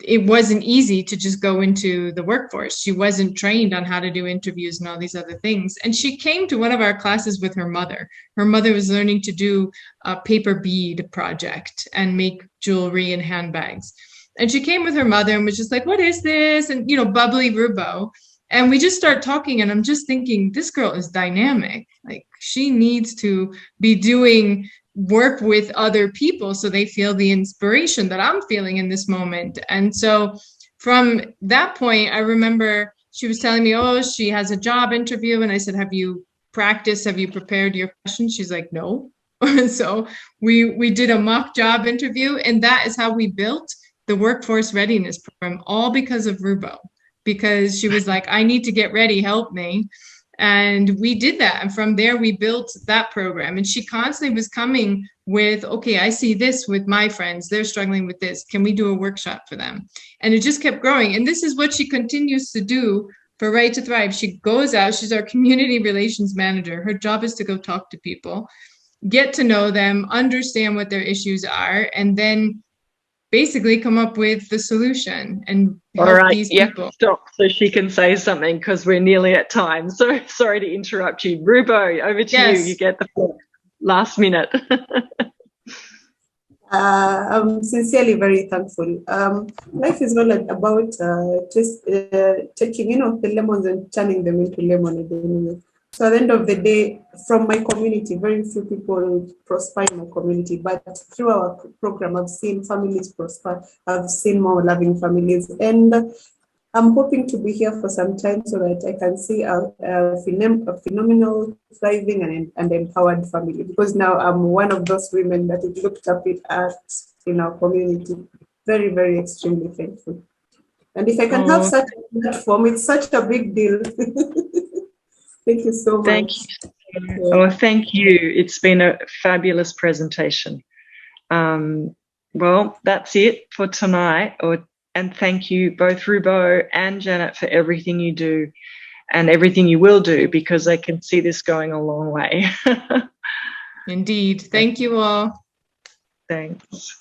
it wasn't easy to just go into the workforce. She wasn't trained on how to do interviews and all these other things. And she came to one of our classes with her mother. Her mother was learning to do a paper bead project and make jewelry and handbags. And she came with her mother and was just like, what is this? And, bubbly Rubo. And we just start talking, and I'm just thinking, this girl is dynamic. Like, she needs to be doing work with other people so they feel the inspiration that I'm feeling in this moment. And so from that point, I remember she was telling me, oh, she has a job interview. And I said, have you practiced? Have you prepared your questions? She's like, no. So we did a mock job interview, and that is how we built the workforce readiness program, all because of Rubo, because she was like, I need to get ready, help me. And we did that. And from there, we built that program. And she constantly was coming with, okay, I see this with my friends. They're struggling with this. Can we do a workshop for them? And it just kept growing. And this is what she continues to do for Right to Thrive. She goes out. She's our community relations manager. Her job is to go talk to people, get to know them, understand what their issues are, and then basically come up with the solution and help All right, these yeah, people. stop so she can say something because we're nearly at time. So sorry to interrupt you. Rubo, over to you. You get the floor. Last minute. I'm sincerely very thankful. Life is not about just taking, the lemons and turning them into lemonade. So at the end of the day, from my community, very few people prosper in my community, but through our program, I've seen families prosper. I've seen more loving families, and I'm hoping to be here for some time so that I can see a phenomenal, thriving, and empowered family. Because now I'm one of those women that is looked up at in our community. Very, very extremely thankful. And if I can have such a platform, it's such a big deal. Thank you so much. Thank you. Oh, thank you. It's been a fabulous presentation. Well, that's it for tonight. And thank you both Rubo and Janet for everything you do and everything you will do, because I can see this going a long way. Indeed. Thank you all. Thanks.